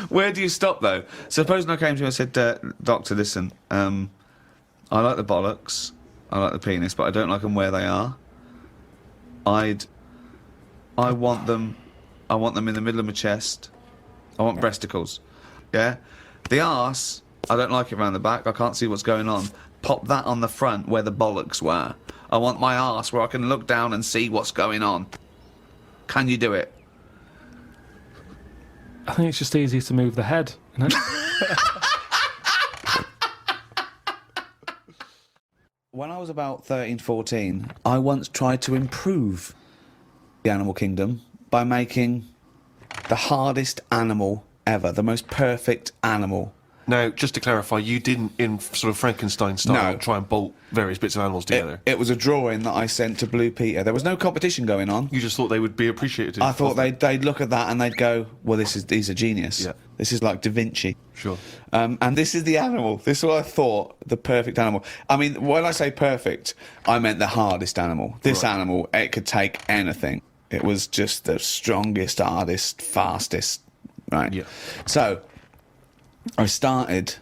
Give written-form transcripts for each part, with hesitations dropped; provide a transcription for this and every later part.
Where do you stop, though? Supposing I came to you and said, Doctor, listen, I like the bollocks, I like the penis, but I don't like them where they are. I want them in the middle of my chest. I want breasticles. Yeah? The arse, I don't like it round the back. I can't see what's going on. Pop that on the front where the bollocks were. I want my arse where I can look down and see what's going on. Can you do it? I think it's just easier to move the head, isn't it? When I was about 13, 14, I once tried to improve the animal kingdom by making the hardest animal ever, the most perfect animal. Now, just to clarify, you didn't, in sort of Frankenstein style, No. try and bolt various bits of animals together. It was a drawing that I sent to Blue Peter. There was no competition going on. You just thought they would be appreciated. I thought they'd look at that and they'd go, well, he's a genius. Yeah. This is like Da Vinci. Sure. And this is the animal. This is what I thought, the perfect animal. I mean, when I say perfect, I meant the hardest animal. This animal, it could take anything. It was just the strongest, hardest, fastest, right? Yeah. So, I started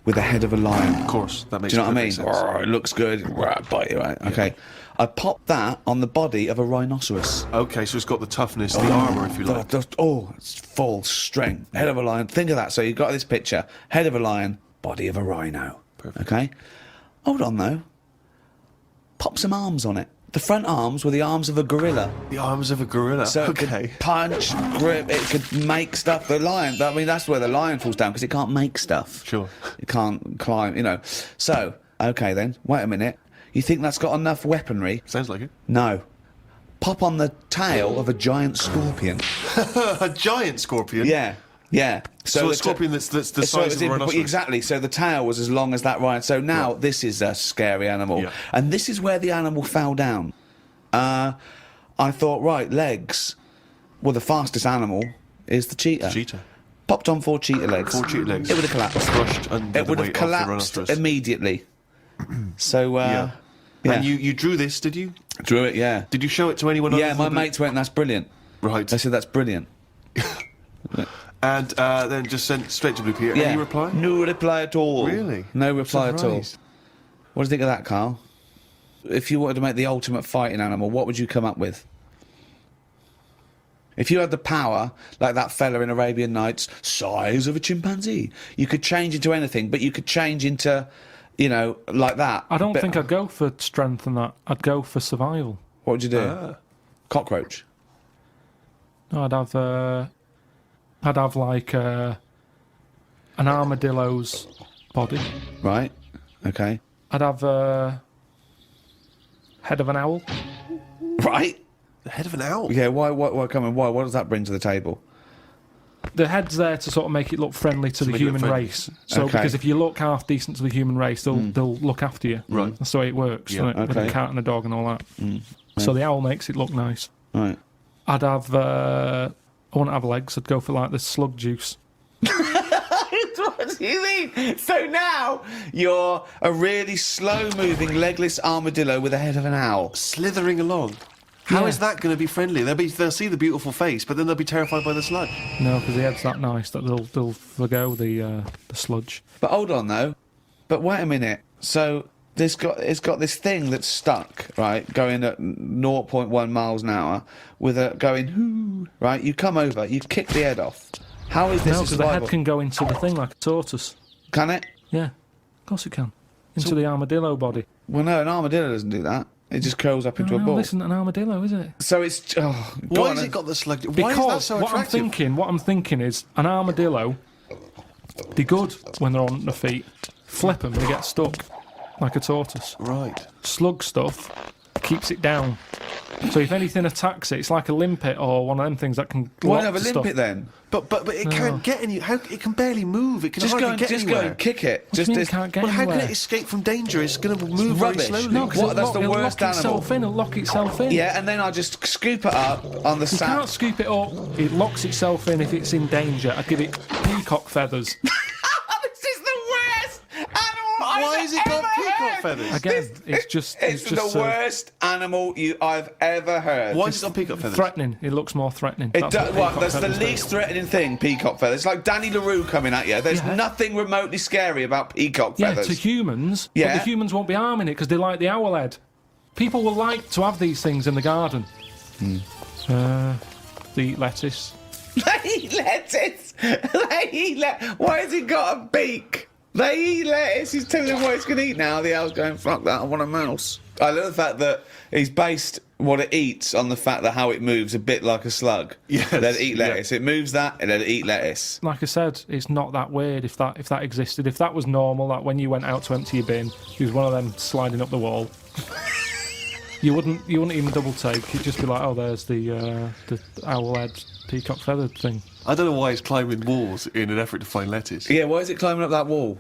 with the head of a lion. Of course, that makes Do you know what I mean? perfect sense. It looks good. Bite you, right? Okay. I popped that on the body of a rhinoceros. Okay, so it's got the toughness, the armour, if you like. It's full strength. Head of a lion. Think of that. So you've got this picture. Head of a lion, body of a rhino. Perfect. Okay? Hold on, though. Pop some arms on it. The front arms were the arms of a gorilla. The arms of a gorilla. So it okay. could punch, grip, it could make stuff. The lion, I mean, that's where the lion falls down, because it can't make stuff. Sure. It can't climb, you know. So, okay then, wait a minute. You think that's got enough weaponry? Sounds like it. No. Pop on the tail of a giant scorpion. A giant scorpion? Yeah, yeah. So a scorpion that's the size of a rhinoceros? Exactly, so the tail was as long as that rhino. So now this is a scary animal. Yeah. And this is where the animal fell down. I thought, right, legs. Well, the fastest animal is the cheetah. Cheetah. Popped on 4 cheetah legs. 4 cheetah legs. It would have collapsed. Crushed under It the would have weight of the collapsed rhinoceros. immediately. So, Yeah. yeah. And you drew this, did you? Drew it, yeah. Did you show it to anyone Yeah, other my than mates went, that's brilliant. Right. They said, that's brilliant. And then just sent straight to Blue Peter. Yeah. Any reply? No reply at all. Really? No reply at all. Surprised. What do you think of that, Carl? If you wanted to make the ultimate fighting animal, what would you come up with? If you had the power, like that fella in Arabian Nights, size of a chimpanzee, you could change into anything, but you could change into, you know, like that. I don't But think I'd go for strength and that. I'd go for survival. What would you do? Cockroach. No, I'd have like an armadillo's body. Right. Okay. I'd have a head of an owl. Right. The head of an owl? Yeah. Why? What? Come on. Why? What does that bring to the table? The head's there to sort of make it look friendly to the make it look human friendly. race. So Okay. because if you look half decent to the human race, they'll look after you. Right. That's the way it works. Yeah. With a Okay. cat and a dog and all that. So the owl makes it look nice. Right. I'd have. I wouldn't have legs. I'd go for like the slug juice. What do you mean? So now you're a really slow-moving, legless armadillo with the head of an owl. Slithering along. How is that going to be friendly? They'll see the beautiful face, but then they'll be terrified by the sludge. No, because the head's that nice that they'll forgo the sludge. But hold on though. But wait a minute. So it's got this thing that's stuck, right, going at 0.1 miles an hour, with a going whoo, right? You come over, you kick the head off. How is this No, a because the survival? head can go into the thing like a tortoise. Can it? Yeah, of course it can. Into the armadillo body. Well, no, an armadillo doesn't do that. It just curls up into a No, ball. this isn't an armadillo, is it? So it's Why has it got the slug? Why is that Because so what attractive? I'm thinking is an armadillo. They're good when they're on their feet. Flip them, they get stuck like a tortoise. Right. Slug stuff keeps it down. So if anything attacks it, it's like a limpet or one of them things that can. Why lock have a the limpet stuff. then? But it can't get any. How it can barely move. It can Just hardly get go anywhere. and kick it. What do you mean it can't get Well, how anywhere? can it escape from danger? It's going to move very rubbish. slowly. No, because What, that's the it'll worst lock itself animal. in. It'll lock itself in. Yeah, and then I just scoop it up on the You sand. can't scoop it up. It locks itself in if it's in danger. I'd give it peacock feathers. This is the worst animal Why has it got peacock peacock feathers? Again, it's just the worst animal I've ever heard. Why is it on peacock feathers? threatening. It looks more threatening. It That's does, what peacock that's the feathers do. least threatening thing, peacock feathers. It's like Danny LaRue coming at you. There's Yeah. nothing remotely scary about peacock Yeah, feathers. to humans, Yeah. but the humans won't be harming it because they like the owl head. People will like to have these things in the garden. They eat lettuce. They eat lettuce. Why has he got a beak? They eat lettuce. He's telling him what he's going to eat now. The owl's going, fuck that, I want a mouse. I love the fact that he's based what it eats on the fact that how it moves a bit like a slug. Yes, Let it eat lettuce. yeah. It moves that and let it eat lettuce. Like I said, it's not that weird if that existed. If that was normal, that when you went out to empty your bin, there was one of them sliding up the wall. You wouldn't even double take. You'd just be like, oh, there's the owl head peacock feathered thing. I don't know why it's climbing walls in an effort to find lettuce. Yeah, why is it climbing up that wall?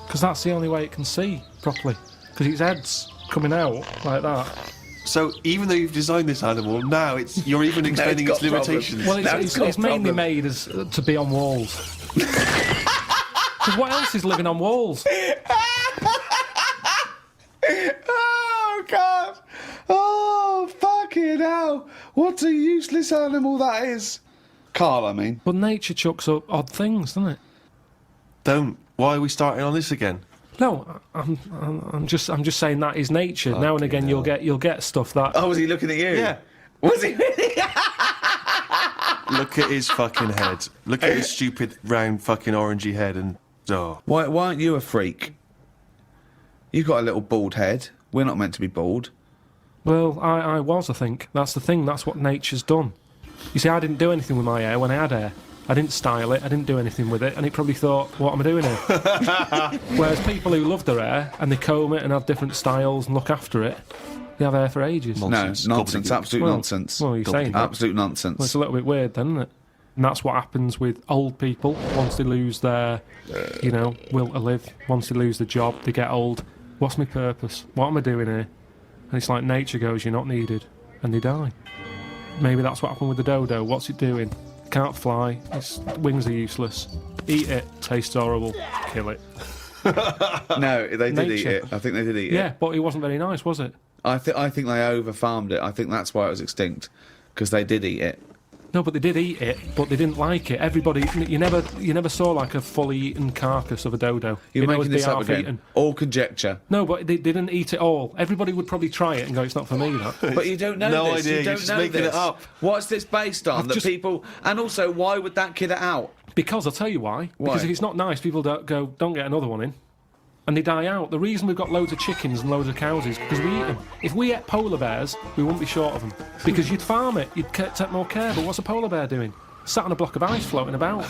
Because that's the only way it can see properly. Because its head's coming out like that. So even though you've designed this animal, now you're even extending got its limitations. Well, Now it's got it's mainly problems. made as to be on walls. Because what else is living on walls? Oh, God. Oh, fucking hell. What a useless animal that is. Carl, I mean. But nature chucks up odd things, doesn't it? Don't. Why are we starting on this again? No, I'm just saying that is nature. Now and again, you'll get stuff that. Oh, was he looking at you? Yeah. Was he really? Look at his fucking head. Look at his stupid round fucking orangey head and... Oh. Why aren't you a freak? You've got a little bald head. We're not meant to be bald. Well, I was. I think that's the thing. That's what nature's done. You see, I didn't do anything with my hair when I had hair. I didn't style it. I didn't do anything with it, and it probably thought, "What am I doing here?" Whereas people who love their hair and they comb it and have different styles and look after it, they have hair for ages. Nonsense. No, nonsense. Gobbledygook. Absolute Well, nonsense. well, you're saying that. Absolute Well, nonsense. it's a little bit weird, then, isn't it? And that's what happens with old people once they lose their, will to live. Once they lose the job, they get old. What's my purpose? What am I doing here? And it's like nature goes, you're not needed, and they die. Maybe that's what happened with the dodo. What's it doing? Can't fly. Its wings are useless. Eat it. Tastes horrible. Kill it. No, they did eat Nature. it. I think they did eat Yeah, it. but it wasn't very nice, was it? I think they over-farmed it. I think that's why it was extinct. Because they did eat it. No, but they did eat it, but they didn't like it. Everybody, you never saw like a fully eaten carcass of a dodo. You're It'd always making be this up half again. eaten. All conjecture. No, but they didn't eat it all. Everybody would probably try it and go, "It's not for me." That. But you don't know No this. idea, You you're don't just know making this. it up. What's this based on? That just- people... And also, why would that kid it out? Because I'll tell you why. Why? Because if it's not nice, people don't get another one in. And they die out. The reason we've got loads of chickens and loads of cows is because we eat them. If we ate polar bears, we wouldn't be short of them. Because you'd farm it, you'd take more care. But what's a polar bear doing? Sat on a block of ice floating about.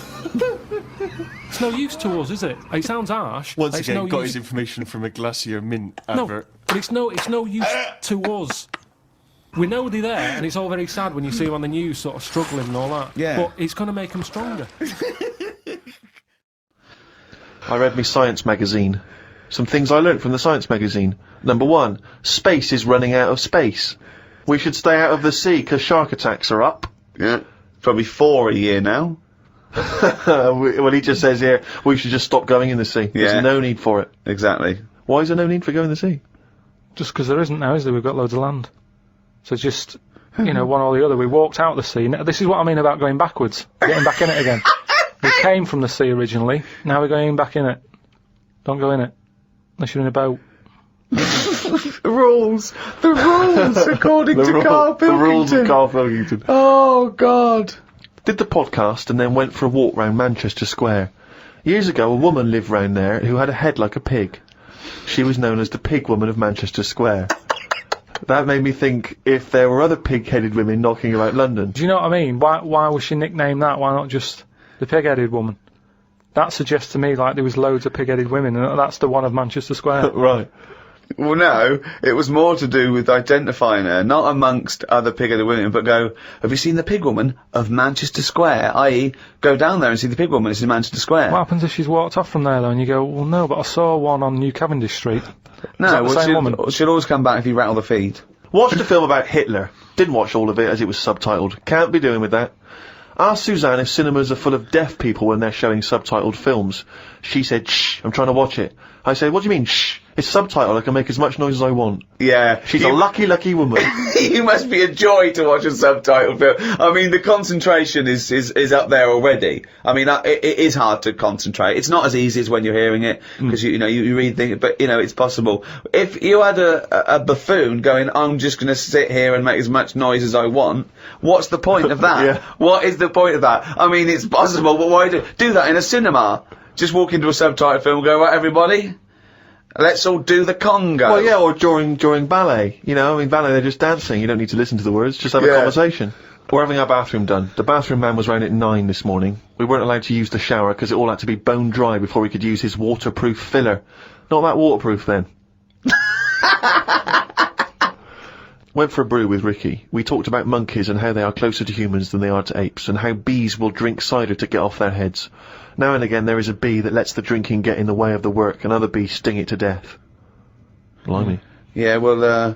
It's no use to us, is it? It sounds harsh. Once It's again, no got use. his information from a Glacier Mint No, advert. but it's no use to us. We know they're there, and it's all very sad when you see them on the news sort of struggling and all that. Yeah. But it's going to make them stronger. I read my science magazine. Some things I learnt from the science magazine. Number 1, space is running out of space. We should stay out of the sea because shark attacks are up. Yeah. Probably 4 a year now. Well, he just says here, we should just stop going in the sea. Yeah. There's no need for it. Exactly. Why is there no need for going in the sea? Just because there isn't now, is there? We've got loads of land. So just, one or the other. We walked out the sea. Now, this is what I mean about going backwards. Getting back in it again. We came from the sea originally. Now we're going back in it. Don't go in it. Unless you're in a boat. The rules, according to Carl The rules of Pilkington. Carl Pilkington. Oh, God. Did the podcast and then went for a walk round Manchester Square. Years ago, a woman lived round there who had a head like a pig. She was known as the Pig Woman of Manchester Square. That made me think if there were other pig-headed women knocking about London. Do you know what I mean? Why was she nicknamed that? Why not just the pig-headed woman? That suggests to me like there was loads of pig-headed women, and that's the one of Manchester Square. Right. Well, no, it was more to do with identifying her, not amongst other pig-headed women, but go, have you seen the pig woman of Manchester Square? I.e., go down there and see the pig woman, it's in Manchester Square. What happens if she's walked off from there, though, and you go, well, no, but I saw one on New Cavendish Street. No, Is that the well, same woman? she'll always come back if you rattle the feed. Watched a film about Hitler. Didn't watch all of it as it was subtitled. Can't be doing with that. Asked Suzanne if cinemas are full of deaf people when they're showing subtitled films. She said, shh, I'm trying to watch it. I said, what do you mean, shh? It's subtitled. I can make as much noise as I want. Yeah. She's a lucky, lucky woman. You must be a joy to watch a subtitled film. I mean, the concentration is up there already. I mean, it is hard to concentrate. It's not as easy as when you're hearing it, because you read things, but it's possible. If you had a buffoon going, I'm just going to sit here and make as much noise as I want, what's the point of that? Yeah. What is the point of that? I mean, it's possible, but why do that in a cinema? Just walk into a subtitled film and go, right, everybody, let's all do the conga. Well, yeah, or during ballet. Ballet, they're just dancing. You don't need to listen to the words. Just have a conversation. We're having our bathroom done. The bathroom man was round at 9 this morning. We weren't allowed to use the shower because it all had to be bone dry before we could use his waterproof filler. Not that waterproof, then. Went for a brew with Ricky. We talked about monkeys and how they are closer to humans than they are to apes, and how bees will drink cider to get off their heads. Now and again there is a bee that lets the drinking get in the way of the work, and other bees sting it to death. Blimey. Yeah, well,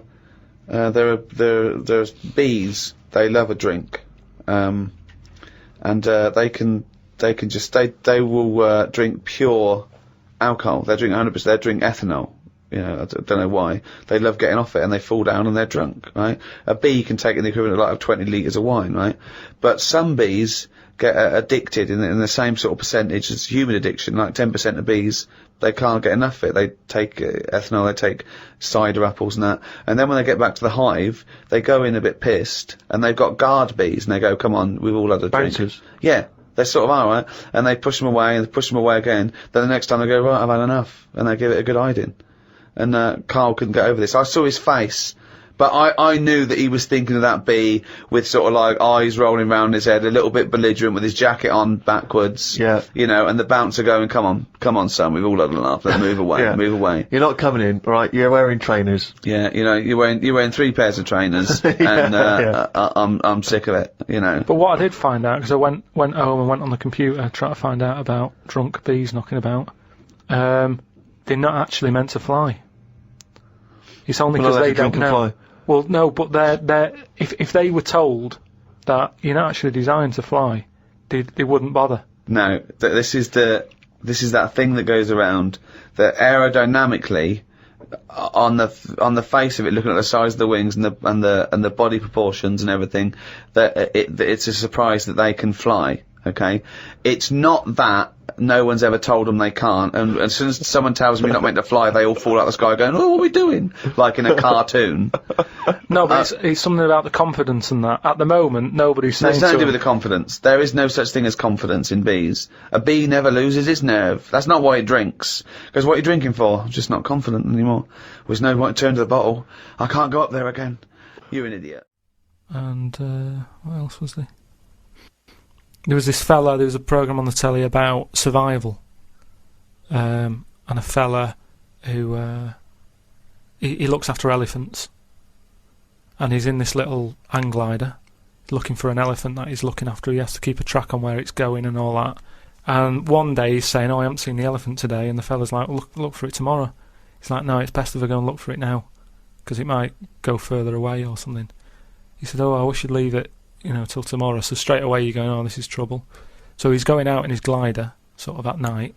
there's bees. They love a drink, and they will drink pure alcohol. They drink 100%. They drink ethanol. I don't know why. They love getting off it, and they fall down and they're drunk, right? A bee can take in the equivalent of 20 litres of wine, right? But some bees get addicted in the same sort of percentage as human addiction. Like 10% of bees, they can't get enough of it. They take ethanol, they take cider apples and that. And then when they get back to the hive, they go in a bit pissed, and they've got guard bees, and they go, come on, we've all had a drink. Bouncers. Yeah. They sort of are, right? And they push them away, and they push them away again. Then the next time they go, right, I've had enough. And they give it a good hiding. And Carl couldn't get over this. I saw his face, but I knew that he was thinking of that bee with sort of like eyes rolling around his head, a little bit belligerent with his jacket on backwards. Yeah. And the bouncer going, come on, son, we've all had enough. Let's move away, Yeah. move away. You're not coming in, right? You're wearing trainers. Yeah, you're wearing 3 pairs of trainers, and I'm sick of it. But what I did find out, because I went home and went on the computer trying to find out about drunk bees knocking about, they're not actually meant to fly. It's only because they don't know. Fly. Well, no, but they're if they were told that you're not actually designed to fly, they wouldn't bother. No, this is that thing that goes around that aerodynamically, on the face of it, looking at the size of the wings and the body proportions and everything, that it's a surprise that they can fly. Okay, it's not that no one's ever told them they can't, and as soon as someone tells them you're not meant to fly, they all fall out of the sky going, oh, what are we doing? Like in a cartoon. No, but it's something about the confidence and that. At the moment, nobody's saying It's nothing to do with the confidence. There is no such thing as confidence in bees. A bee never loses its nerve. That's not why it drinks. Because what are you drinking for? I'm just not confident anymore. There's no point to turn to the bottle. I can't go up there again. You're an idiot. And what else was there? There was a programme on the telly about survival, and a fella who, he looks after elephants, and he's in this little hang glider, looking for an elephant that he's looking after. He has to keep a track on where it's going and all that, and one day he's saying, I haven't seen the elephant today, and the fella's like, well, look for it tomorrow. He's like, no, it's best if I go and look for it now, because it might go further away or something. He said, I wish you'd leave it till tomorrow. So straight away you're going, oh, this is trouble. So he's going out in his glider, sort of at night.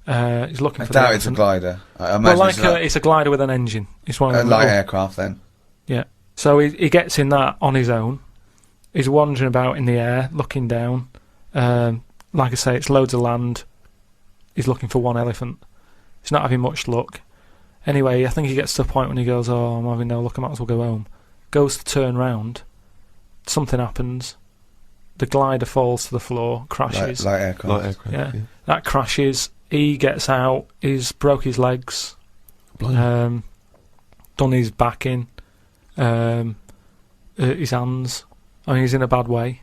He's looking for the elephant. I doubt it's a glider. I imagine it's a glider with an engine. It's one of a light aircraft then. Yeah. So he gets in that on his own. He's wandering about in the air, looking down. Like I say, it's loads of land. He's looking for one elephant. He's not having much luck. Anyway, I think he gets to the point when he goes, oh, I'm having no luck, I might as well go home. Goes to turn round. Something happens. The glider falls to the floor, crashes. Light aircraft. Yeah. That crashes. He gets out. He's broke his legs. Done his back in. His hands. I mean, he's in a bad way.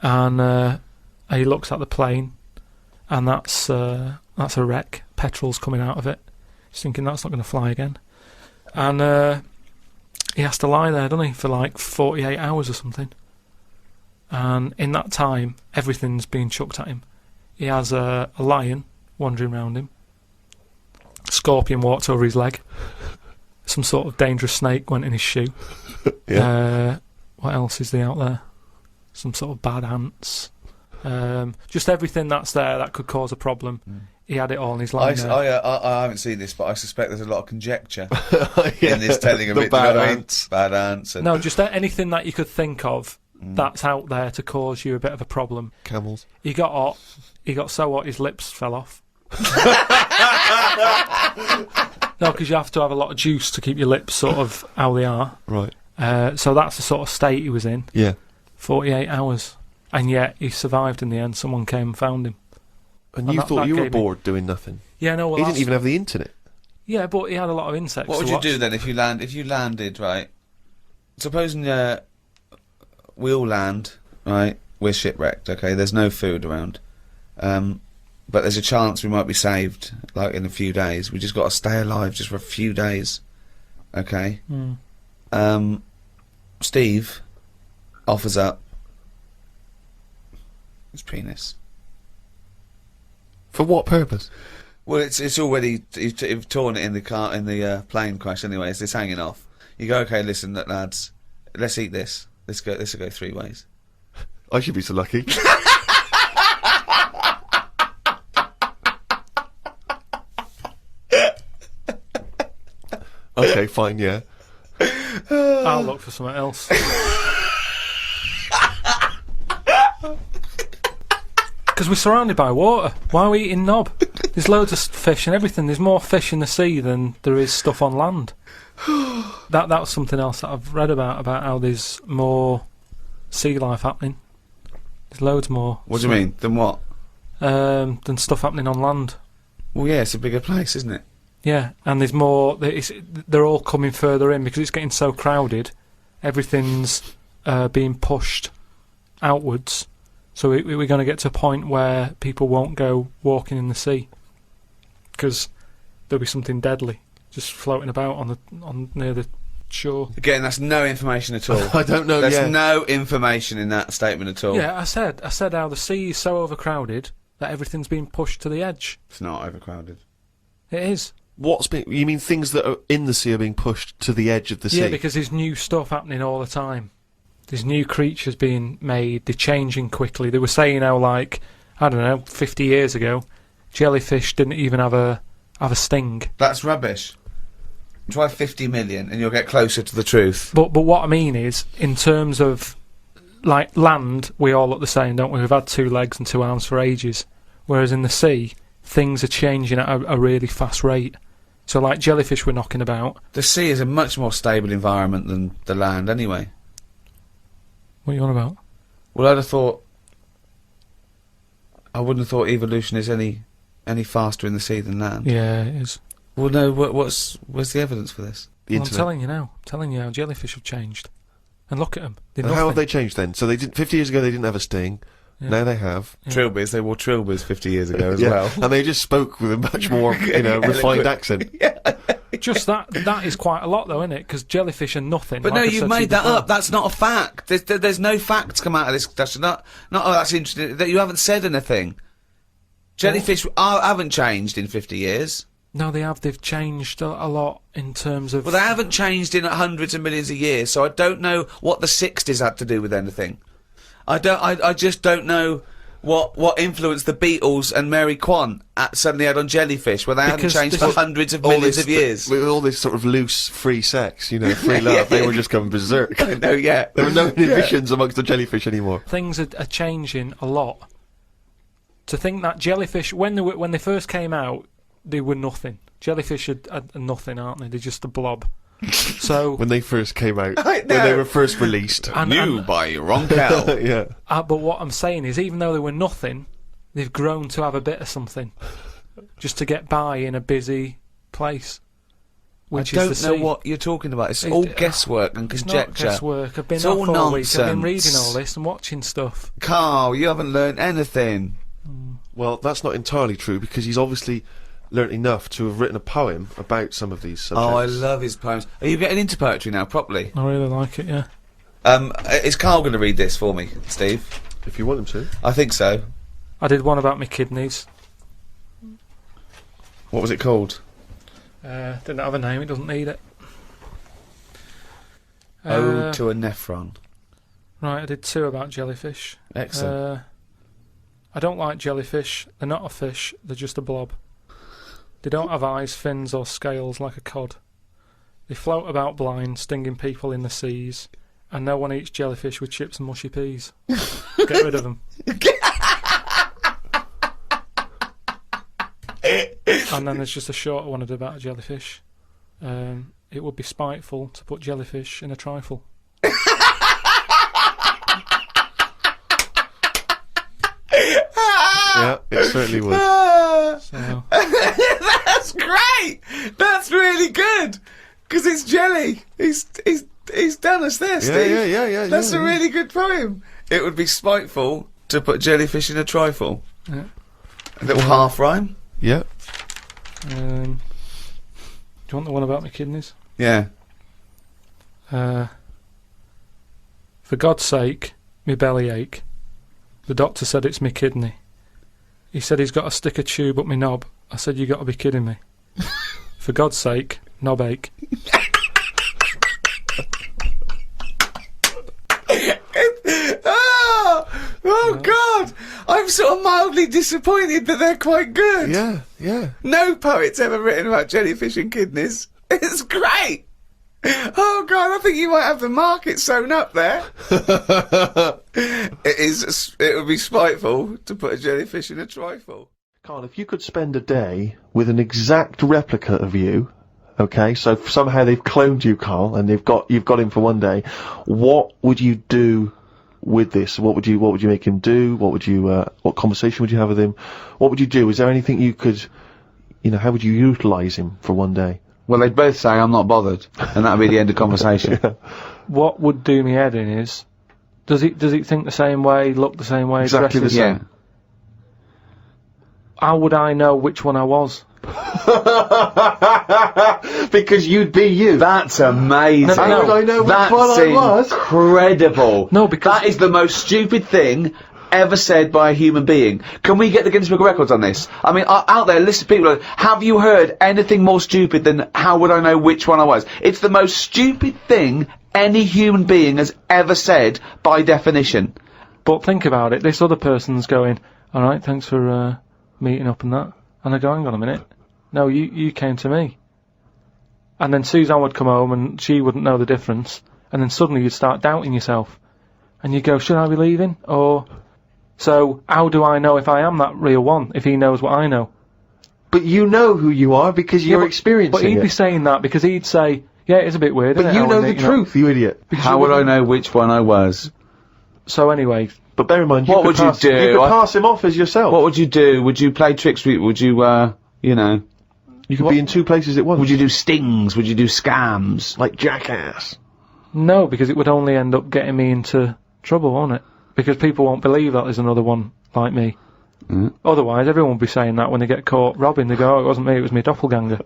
And he looks at the plane, and that's a wreck. Petrol's coming out of it. He's thinking that's not going to fly again. And he has to lie there, doesn't he, for like 48 hours or something. And in that time, everything's being chucked at him. He has a lion wandering around him. A scorpion walked over his leg. Some sort of dangerous snake went in his shoe. Yeah. What else is there out there? Some sort of bad ants. Just everything that's there that could cause a problem he had it all in his line. I haven't seen this, but I suspect there's a lot of conjecture Yeah. in this telling of The it. Do you know bad what I mean? ants. Bad ants. And No, just anything that you could think of that's out there to cause you a bit of a problem. Camels. He got hot. He got so hot his lips fell off. No, because you have to have a lot of juice to keep your lips sort of how they are. Right. So that's the sort of state he was in. Yeah. 48 hours. And yet he survived in the end. Someone came and found him. And And you that- thought that you were gave me- bored doing nothing. Yeah, no, well, He that's- didn't even have the internet. Yeah, but he had a lot of insects. what to would you watch. do then if you landed, right? Supposing we all land, right? We're shipwrecked, okay? There's no food around. But there's a chance we might be saved, like in a few days. We just got to stay alive just for a few days, okay? Steve offers up his penis. For what purpose? Well, it's already you've torn it in the plane crash anyway. It's hanging off. You go, okay, listen, lads, let's eat this. This will go 3 ways. I should be so lucky. Okay, fine, yeah. I'll look for something else. Because we're surrounded by water. Why are we eating knob? There's loads of fish and everything. There's more fish in the sea than there is stuff on land. That was something else that I've read about how there's more sea life happening. There's loads more. What do you mean? Then what? Than stuff happening on land. Well, yeah, it's a bigger place, isn't it? Yeah, and there's more. They're all coming further in because it's getting so crowded. Everything's being pushed outwards. So we're going to get to a point where people won't go walking in the sea because there'll be something deadly just floating about on near the shore. Again, that's no information at all. I don't know, There's yeah. no information in that statement at all. Yeah, I said how the sea is so overcrowded that everything's being pushed to the edge. It's not overcrowded. It is. You mean things that are in the sea are being pushed to the edge of the sea? Yeah, because there's new stuff happening all the time. There's new creatures being made. They're changing quickly. They were saying how, like, I don't know, 50 years ago, jellyfish didn't even have a sting. That's rubbish. Try 50 million and you'll get closer to the truth. But what I mean is, in terms of like land, we all look the same, don't we? We've had 2 legs and 2 arms for ages. Whereas in the sea, things are changing at a really fast rate. So like jellyfish we're knocking about. The sea is a much more stable environment than the land anyway. What are you on about? Well, I wouldn't have thought evolution is any faster in the sea than land. Yeah, it is. Well, no, where's the evidence for this? The Well, I'm internet. telling you now. I'm telling you how jellyfish have changed. And look at them. And how have they changed then? So they didn't. 50 years ago, they didn't have a sting. Yeah. Now they have. Yeah. Trilbies, they wore trilbies 50 years ago as Yeah. well. And they just spoke with a much more, refined accent. Just that is quite a lot, though, isn't it? Because jellyfish are nothing. But like no, I you've said to you made that before. up. That's not a fact. There's no facts come out of this discussion. Not, oh, that's interesting. That you haven't said anything. Jellyfish haven't changed in 50 years. No, they have. They've changed a lot in terms of. Well, they haven't changed in hundreds of millions of years, so I don't know what the 60s had to do with anything. I just don't know what influence the Beatles and Mary Kwan suddenly had on jellyfish, where they hadn't Because changed this for is- hundreds of millions of years. With all this sort of loose, free sex, free love, they were just going berserk. No, yeah. There were no inhibitions amongst the jellyfish anymore. Things are changing a lot. To think that jellyfish, when they first came out, they were nothing. Jellyfish are nothing, aren't they? They're just a blob. So, When they first came out, I when know. they were first released. and, by Roncal. Yeah. but what I'm saying is, even though they were nothing, they've grown to have a bit of something, just to get by in a busy place. Which I is don't the know sea. what you're talking about. It's all guesswork and It's conjecture. not guesswork. I've been It's off all all week. I've been reading nonsense. all this and watching stuff. Carl, you haven't learned anything. Well, that's not entirely true because he's obviously learnt enough to have written a poem about some of these subjects. Oh, I love his poems. Are you getting into poetry now, properly? I really like it. Yeah. Is Carl going to read this for me, Steve? If you want him to. I think so. I did one about my kidneys. What was it called? Didn't have a name. It doesn't need it. Ode to a Nephron. Right, I did 2 about jellyfish. Excellent. I don't like jellyfish. They're not a fish, they're just a blob. They don't have eyes, fins or scales like a cod. They float about blind, stinging people in the seas, and no one eats jellyfish with chips and mushy peas. Get rid of them. And then there's just a shorter one about a jellyfish. It would be spiteful to put jellyfish in a trifle. Yeah, it certainly would. So, That's great. That's really good because it's jelly. He's done us there, Steve. Yeah. That's a really good poem. It would be spiteful to put jellyfish in a trifle. yeah. A little half rhyme. Yeah. Do you want the one about my kidneys? Yeah. For God's sake, me belly ache. The doctor said it's me kidney. He said he's got to stick a tube up me knob. I said, you got to be kidding me. For God's sake, knob ache. Oh God! I'm sort of mildly disappointed that they're quite good. Yeah. No poet's ever written about jellyfish and kidneys. It's great. Oh God, I think you might have the market sewn up there. It would be spiteful to put a jellyfish in a trifle. Carl, if you could spend a day with an exact replica of you, okay, so somehow they've cloned you, Carl, and you've got him for one day, what would you do with this? What would you make him do? What conversation would you have with him? What would you do? Is there anything you could, how would you utilise him for one day? Well, they'd both say I'm not bothered, and that'd be the end of conversation. Yeah. What would do me head in is, does it think the same way, look the same way, Exactly dress the same. Yeah. How would I know which one I was? Because you'd be you. That's amazing. No, no, How would I know which That's one I was? incredible. No, because- that is the most stupid thing ever said by a human being. Can we get the Guinness Book of Records on this? I mean, out there, listen, people, have you heard anything more stupid than how would I know which one I was? It's the most stupid thing any human being has ever said by definition. But think about it, this other person's going, alright, thanks for meeting up and that. And I go, hang on a minute. No, you came to me. And then Suzanne would come home and she wouldn't know the difference. And then suddenly you'd start doubting yourself. And you go, should I be leaving? Or... So, how do I know if I am that real one, if he knows what I know? But you know who you are because you're experiencing But he'd it. be saying that because he'd say, yeah, it's a bit weird, But isn't it? you how know when the truth, you idiot. How would I know which one I was? So anyway, But bear in mind, What would you pass, do? You could pass him off as yourself. What would you do? Would you play tricks? Would you, You could be in two places at once. would you do stings? Would you do scams? Like Jackass. no, because it would only end up getting me into trouble, won't it? Because people won't believe that there's another one like me. Mm. Otherwise, everyone would be saying that when they get caught robbing. They go, oh, it wasn't me, it was my doppelganger.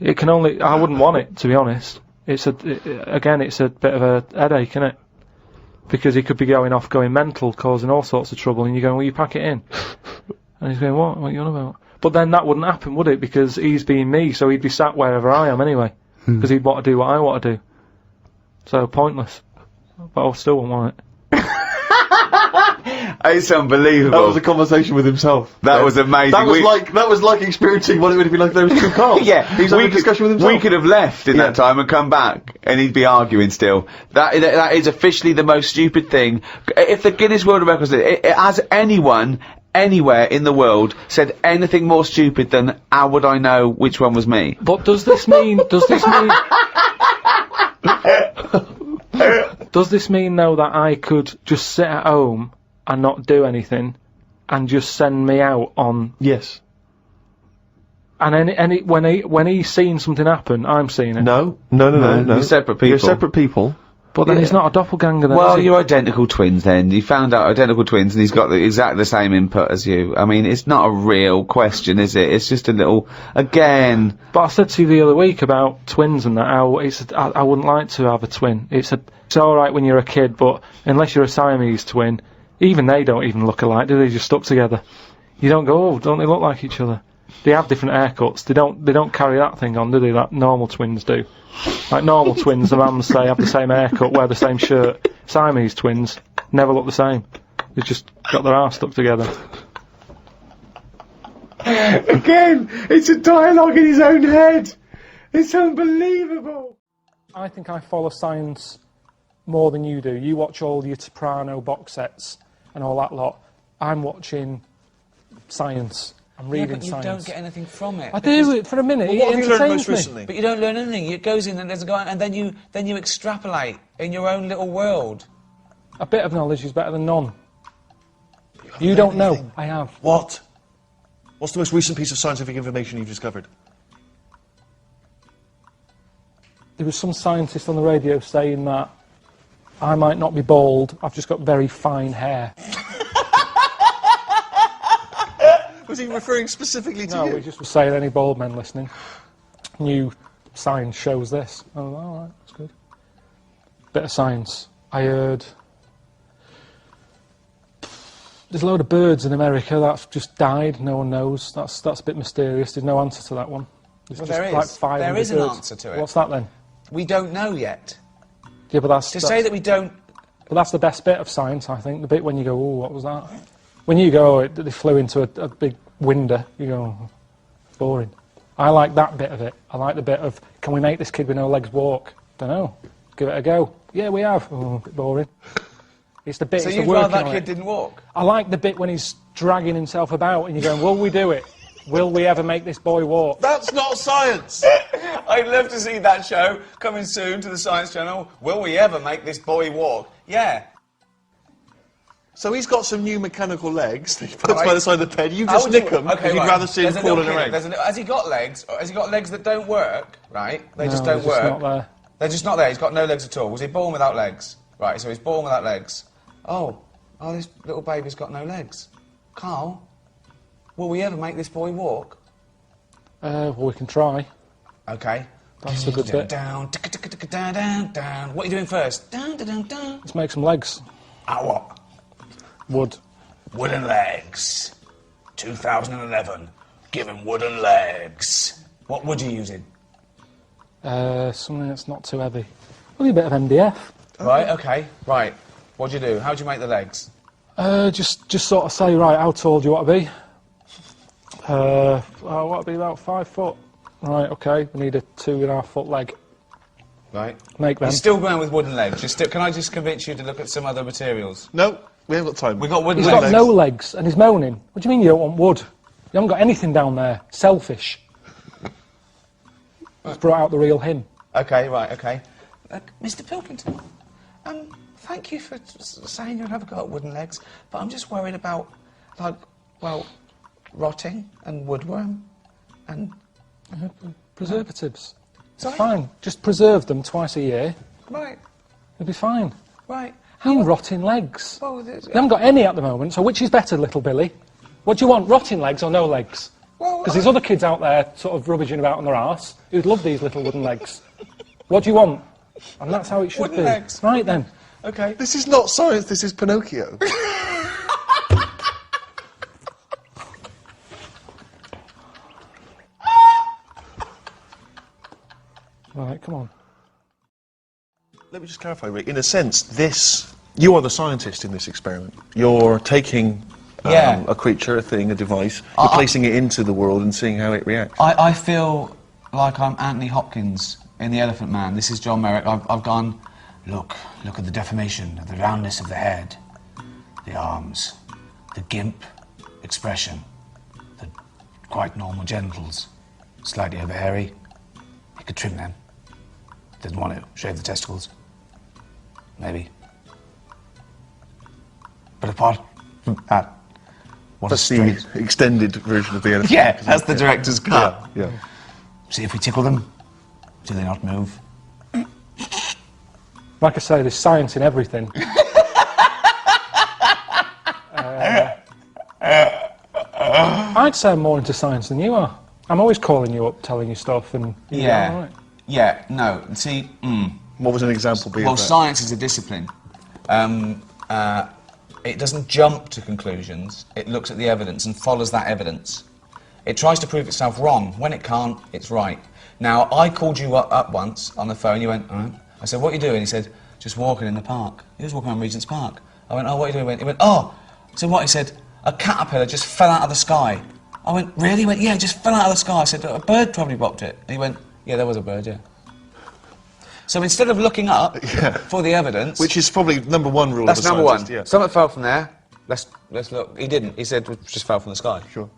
It can only... I wouldn't want it, to be honest. It's a bit of a headache, isn't it? Because he could be going mental, causing all sorts of trouble, and you're going, will you pack it in? And he's going, what? What are you on about? But then that wouldn't happen, would it? Because he's being me, so he'd be sat wherever I am anyway. Because he'd want to do what I want to do. So, pointless. But I still wouldn't want it. It's unbelievable. That was a conversation with himself. That was amazing. That was like experiencing what it would be like if there was two Carls. Yeah, he's having a discussion with himself. We could have left in that time and come back, and he'd be arguing still. That is officially the most stupid thing. If the Guinness World Records, has anyone anywhere in the world said anything more stupid than how would I know which one was me? But does this mean does this mean though that I could just sit at home and not do anything and just send me out on... Yes. And when he's seen something happen, I'm seeing it. No. You're separate people. You're separate people. But then he's not a doppelganger then, Well, is he? you're identical twins then. You found out identical twins and he's got exactly the same input as you. I mean, it's not a real question, is it? It's just a little... Again... But I said to you the other week about twins and that, how I wouldn't like to have a twin. It's alright when you're a kid, but unless you're a Siamese twin, even they don't even look alike, do they? Just stuck together. You don't go, oh, don't they look like each other? They have different haircuts. They don't carry that thing on, do they? Like normal twins do. Like normal twins, the mums say have the same haircut, wear the same shirt. Siamese twins never look the same. They've just got their arse stuck together. Again, it's a dialogue in his own head. It's unbelievable. I think I follow science more than you do. You watch all your Soprano box sets and all that lot. I'm watching science. I'm reading but you science. don't get anything from it. I do it for a minute. Well, It what have you learned entertains most me. recently? But you don't learn anything. It goes in and there's a guy, and then you extrapolate in your own little world. A bit of knowledge is better than none. You don't know. anything. I have. What? What's the most recent piece of scientific information you've discovered? There was some scientist on the radio saying that I might not be bald, I've just got very fine hair. Was he referring specifically to No, you? he just was saying any bald men listening. New science shows this. Oh, all right, that's good. Bit of science. I heard there's a load of birds in America that's just died. No one knows. That's a bit mysterious. There's no answer to that one. There's Well, just there like is. 500 There is an birds. answer to it. What's that then? We don't know yet. Yeah, but that's To say that we don't. But that's the best bit of science, I think. The bit when you go, oh, what was that? When you go, oh, they flew into a big window, you go, oh, boring. I like that bit of it. I like the bit of, can we make this kid with no legs walk? Don't know. Give it a go. Yeah, we have. Oh, a bit boring. It's the bit, So it's the you'd rather working that on kid it. didn't walk? I like the bit when he's dragging himself about and you're going, will we do it? Will we ever make this boy walk? That's not science! I'd love to see that show coming soon to the Science Channel. Will we ever make this boy walk? Yeah. So he's got some new mechanical legs that he puts Right. by the side of the bed. You How just would nick you- them, okay, because you'd right. rather see him There's a little crawling kid, around. has he got legs? Or has he got legs that don't work? Right? They just No, don't they're just work. not there. They're just not there. He's got no legs at all. Was he born without legs? Right. So he's born without legs. Oh, this little baby's got no legs. Carl, will we ever make this boy walk? Well, we can try. Okay. That's the good bit. Down, down, down, down. What are you doing first? Down, down, down. Let's make some legs. Ah, what? Wood. Wooden legs. 2011. Give him wooden legs. What wood are you using? Something that's not too heavy. Only a bit of MDF. Right, okay, right. What do you do? How do you make the legs? Just sort of say, right, how tall do you want to be? I want to be about 5 foot. Right, okay, we need a 2.5 foot leg. Right. Make them. You're still going with wooden legs. Can I just convince you to look at some other materials? No, we haven't got time. We've got wooden He's legs. got no legs and he's moaning. What do you mean you don't want wood? You haven't got anything down there. Selfish. He's brought out the real him. Okay, right, okay. Mr. Pilkington, thank you for saying you have got wooden legs, but I'm just worried about, like, well, rotting and woodworm and... Preservatives. Sorry? Fine. Just preserve them twice a year. Right, You'll be fine. right. You mean rotting legs? Well, You haven't got any at the moment, so which is better, little Billy? What do you want, rotting legs or no legs? Well, Because there's other kids out there sort of rubbishing about on their arse who'd love these little wooden legs. What do you want? And that's how it should Wooden be. legs. Right then. Okay. This is not science, this is Pinocchio. Right, come on. Let me just clarify, Rick. In a sense, you are the scientist in this experiment. You're taking Yeah. a creature, a thing, a device, you're placing it into the world and seeing how it reacts. I feel like I'm Anthony Hopkins in The Elephant Man. This is John Merrick. I've gone, look at the deformation, the roundness of the head, the arms, the gimp expression, the quite normal genitals, slightly over hairy. You could trim them. Didn't want to shave the testicles. Maybe. But apart from that, what a That's strange... the extended version of the elephant. Yeah, isn't that's it? the director's cut. Yeah. See if we tickle them. Do they not move? Like I say, there's science in everything. I'd say I'm more into science than you are. I'm always calling you up, telling you stuff, and you go, "All right." Yeah, no, see, What was an example be well, of that? science is a discipline. It doesn't jump to conclusions, it looks at the evidence and follows that evidence. It tries to prove itself wrong. When it can't, it's right. Now, I called you up once on the phone, you went, all right. I said, what are you doing? He said, just walking in the park. He was walking around Regent's Park. I went, oh, what are you doing? He went, oh, So what? He said, a caterpillar just fell out of the sky. I went, really? He went, yeah, it just fell out of the sky. I said, a bird probably bopped it. And he went, yeah, there was a bird, yeah. So instead of looking up for the evidence... Which is probably number one rule That's of a number scientist, one. yeah. Something fell from there. Let's look. He didn't. He said it just fell from the sky. Sure.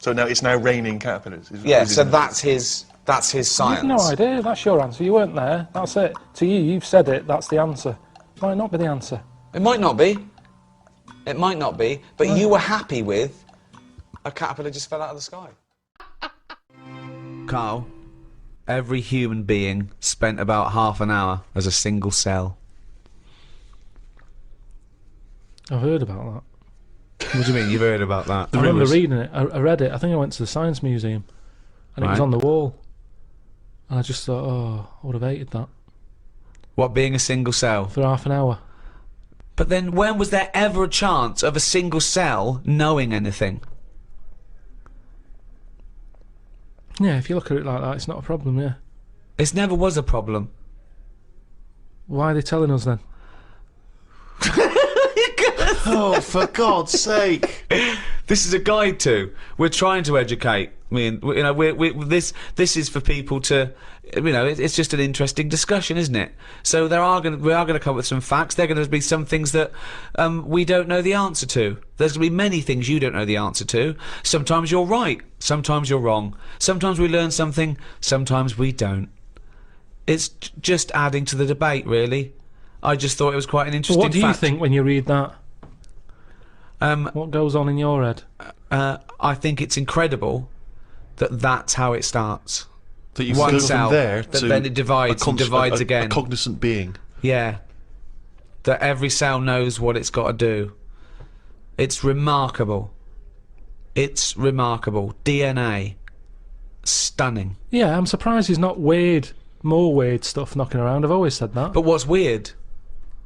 So now it's now raining caterpillars. Yeah, so that's his science. You've no idea. That's your answer. You weren't there. That's it. To you, you've said it. That's the answer. Might not be the answer. It might not be. It might not be. But you were happy with a caterpillar just fell out of the sky. Carl, every human being spent about half an hour as a single cell. I've heard about that. What do you mean, you've heard about that? I remember reading it. I read it. I think I went to the Science Museum. And it was on the wall. And I just thought, oh, I would have hated that. What, being a single cell? For half an hour. But then when was there ever a chance of a single cell knowing anything? Yeah, if you look at it like that, it's not a problem, yeah. It never was a problem. Why are they telling us then? Oh, for God's sake! This is a guide to. We're trying to educate. I mean, you know, this is for people to, you know, it's just an interesting discussion, isn't it? So we are going to come up with some facts. There are going to be some things that we don't know the answer to. There's going to be many things you don't know the answer to. Sometimes you're right. Sometimes you're wrong. Sometimes we learn something. Sometimes we don't. It's just adding to the debate, really. I just thought it was quite an interesting What do you fact. think when you read that? What goes on in your head? I think it's incredible that that's how it starts. That you One go cell, from there that to then it divides and divides again. A cognizant being. Yeah. That every cell knows what it's got to do. It's remarkable. It's remarkable. DNA. Stunning. Yeah, I'm surprised there's not more weird stuff knocking around. I've always said that. But what's weird?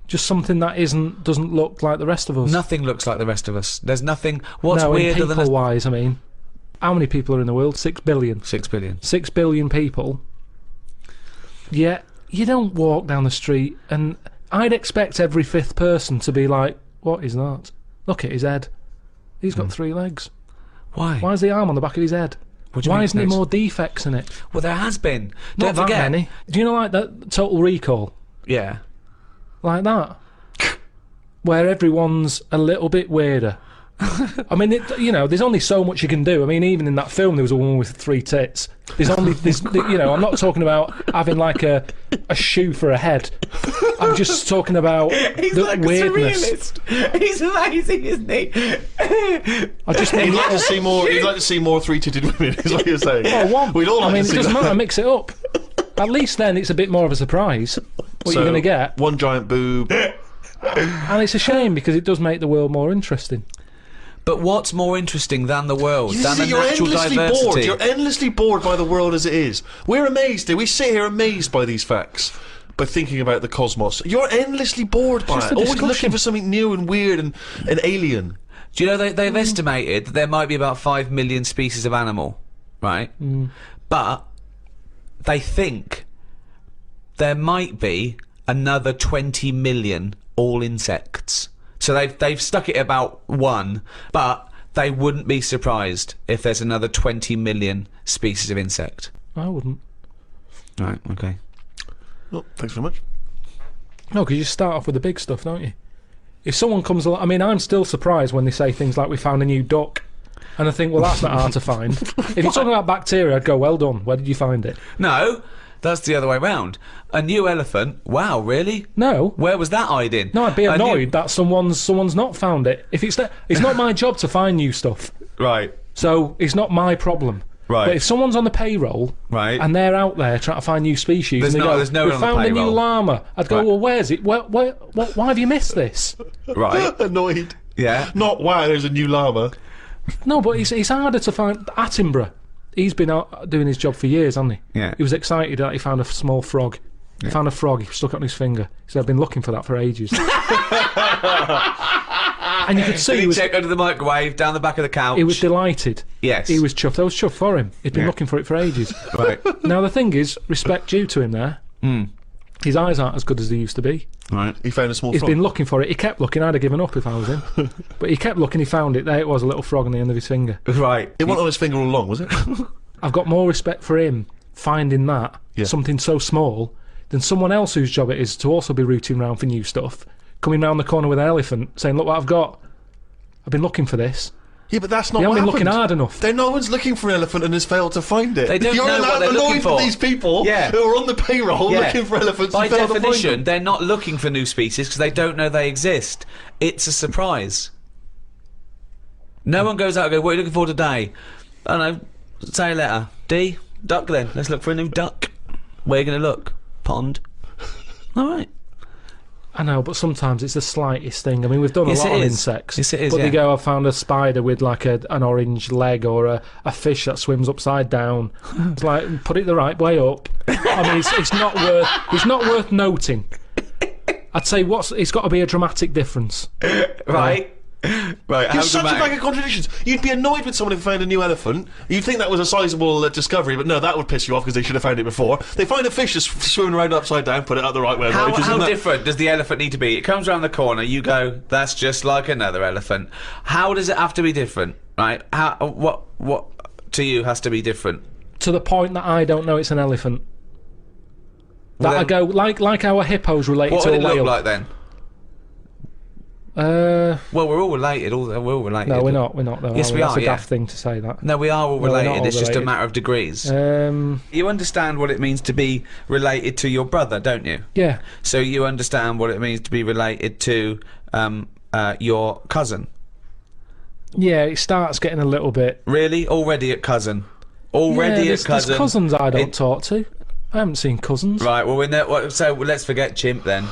Just something that doesn't look like the rest of us. Nothing looks like the rest of us. There's nothing. What's no, weirder than us? people-wise, I mean, how many people are in the world? 6 billion. 6 billion. 6 billion people. Yet you don't walk down the street, and I'd expect every fifth person to be like, "What is that? Look at his head. He's got 3 legs. Why? Why is the arm on the back of his head? What do you Why mean isn't there legs? more defects in it? Well, there has been. Not Don't that forget. many. Do you know, like that Total Recall? Yeah. Like that, where everyone's a little bit weirder. I mean, you know, there's only so much you can do. I mean, even in that film, there was a woman with 3 tits. You know, I'm not talking about having like a shoe for a head. I'm just talking about the weirdness. He's amazing, isn't he? I just mean, He'd like to see more. He'd like to see more 3-titted women. Is what you're saying? oh, one. We'd all like I mean, to it see doesn't that. matter. Mix it up. At least then it's a bit more of a surprise what So, you're going to get. one giant boob. And it's a shame because it does make the world more interesting. But what's more interesting than the world? You Than see, the you're natural endlessly diversity? bored. You're endlessly bored by the world as it is. We're amazed. We sit here amazed by these facts, by thinking about the cosmos. You're endlessly bored by Just it. a Always discussion. looking for something new and weird and alien. Do you know they've estimated that there might be about 5 million species of animal, right? But they think there might be another 20 million all insects. So they've stuck it at about 1, but they wouldn't be surprised if there's another 20 million species of insect. I wouldn't. Right, okay. Well, thanks very much. No, because you start off with the big stuff, don't you? If someone comes along... I mean, I'm still surprised when they say things like, we found a new duck. And I think, well, that's not hard to find. If you're talking about bacteria, I'd go, well done. Where did you find it? No, that's the other way round. A new elephant? Wow, really? No. Where was that hiding? No, I'd be A new- annoyed that someone's not found it. If it's not my job to find new stuff, Right, so it's not my problem. Right. But if someone's on the payroll right. and they're out there trying to find new species, There's and they no- go, there's no "We one on the found a new payroll." llama," I'd go, Right. "Well, where's it? Why have you missed this?" Right, Annoyed. yeah. Not wow. There's a new llama. No, but it's harder to find. Attenborough, he's been out doing his job for years, hasn't he? Yeah. He was excited that he found a small frog. He found a frog, he stuck it on his finger. He said, "I've been looking for that for ages." And you could see He checked under the microwave, down the back of the couch. he was delighted. Yes. He was chuffed. I was chuffed for him. He'd been Yeah. looking for it for ages. Right. Now, the thing is, respect due to him there. His eyes aren't as good as they used to be. Right. He found a small He's frog. been looking for it. He kept looking. I'd have given up if I was him. But he kept looking. He found it. There it was, a little frog on the end of his finger. Right. It wasn't on his finger all along, was it? I've got more respect for him finding that, Yeah. something so small, than someone else whose job it is to also be rooting around for new stuff, coming round the corner with an elephant, saying, look what I've got. I've been looking for this. Yeah, but that's not They what haven't been happened. looking hard enough. No one's looking for an elephant and has failed to find it. They don't You're know what they're annoyed looking for. with these people Yeah. who are on the payroll Yeah. looking for elephants By and failed to find definition, them. they're not looking for new species because they don't know they exist. It's a surprise. No one goes out and goes, what are you looking for today? I don't know, say a letter. D? Duck then. Let's look for a new duck. Where are you going to look? Pond. All right. I know, but sometimes it's the slightest thing. I mean, we've done Yes, a lot it on is. insects. Yes, it is, But yeah. they go, I found a spider with like an orange leg, or a fish that swims upside down. It's like, put it the right way up. I mean, it's not worth noting. I'd say it's got to be a dramatic difference. Right. Right. You're such a bag of contradictions. You'd be annoyed with someone who found a new elephant. You'd think that was a sizable discovery, but no, that would piss you off because they should have found it before. They find a fish that's swimming around upside down, put it out the right way. How Isn't that- different does the elephant need to be? It comes around the corner, you go, that's just like another elephant. How does it have to be different? Right? What to you has to be different? To the point that I don't know it's an elephant. That Well, I go, like our hippos related What to would a it look whale. like then? Well, we're all related. We're all related. No, we're not though. Yes, we That's are, a yeah. daft thing to say that. No, we are all we're not related. all It's just a related. matter of degrees. You understand what it means to be related to your brother, don't you? Yeah. So you understand what it means to be related to your cousin. Yeah, it starts getting a little bit... Really? Already at cousin? Already yeah, at cousin? there's cousins I don't It- talk to. I haven't seen cousins. Right, well, so let's forget chimp then.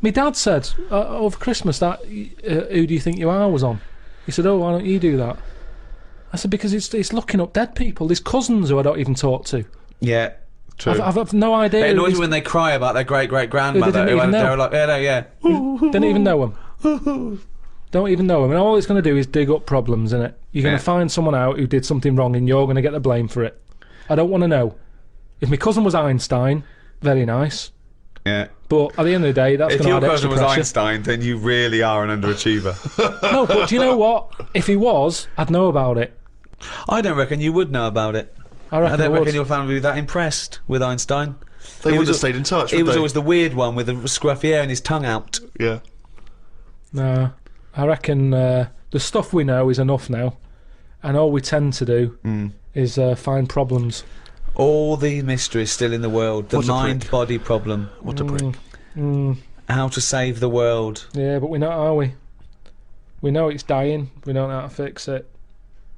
My dad said over Christmas that who do you think you are was on. He said, oh, why don't you do that? I said, because it's looking up dead people. There's cousins who I don't even talk to. Yeah, true. I've no idea. It who annoys these- me when they cry about their great-great-grandmother. They didn't even They know. were like, yeah, no, yeah. Didn't even know them. Don't even know them. And all it's going to do is dig up problems, innit? You're going Yeah. to find someone out who did something wrong and you're going to get the blame for it. I don't want to know. If my cousin was Einstein, very nice. Yeah. But at the end of the day, that's If going to your add cousin extra was pressure. Einstein, then you really are an underachiever. No, but do you know what? If he was, I'd know about it. I don't reckon you would know about it. I reckon I don't I would. reckon your family would be that impressed with Einstein. They He would have was- stayed in touch. He would was they? always the weird one with the scruffy hair and his tongue out. Yeah. No, I reckon the stuff we know is enough now, and all we tend to do is find problems. All the mysteries still in the world. The What a prick. mind-body problem. What a prick. How to save the world. Yeah, but we know, are we? We know it's dying. We don't know how to fix it.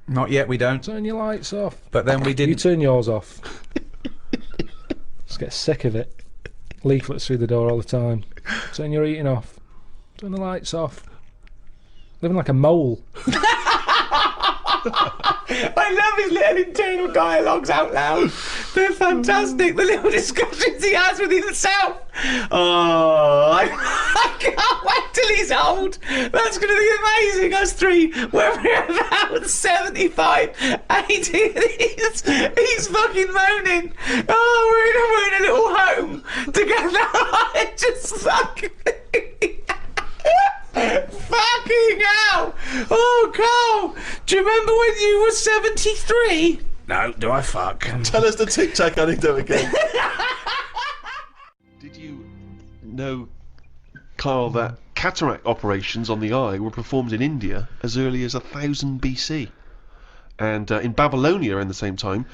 Not yet, we don't. Turn your lights off. But then we You didn't. turn yours off. Just get sick of it. Leaflets through the door all the time. Turn your eating off. Turn the lights off. Living like a mole. I love his little internal dialogues out loud. They're fantastic. The little discussions he has with himself. Oh, I can't wait till he's old. That's going to be amazing. Us three, when we're about 75, 80, he's fucking moaning. Oh, we're in a little home together. Just fucking... Fucking hell! Oh, Carl! Do you remember when you were 73? No, do I fuck? Tell us the Tic Tac anecdote again. Did you know, Carl, that cataract operations on the eye were performed in India as early as 1000 BC? And in Babylonia, around the same time,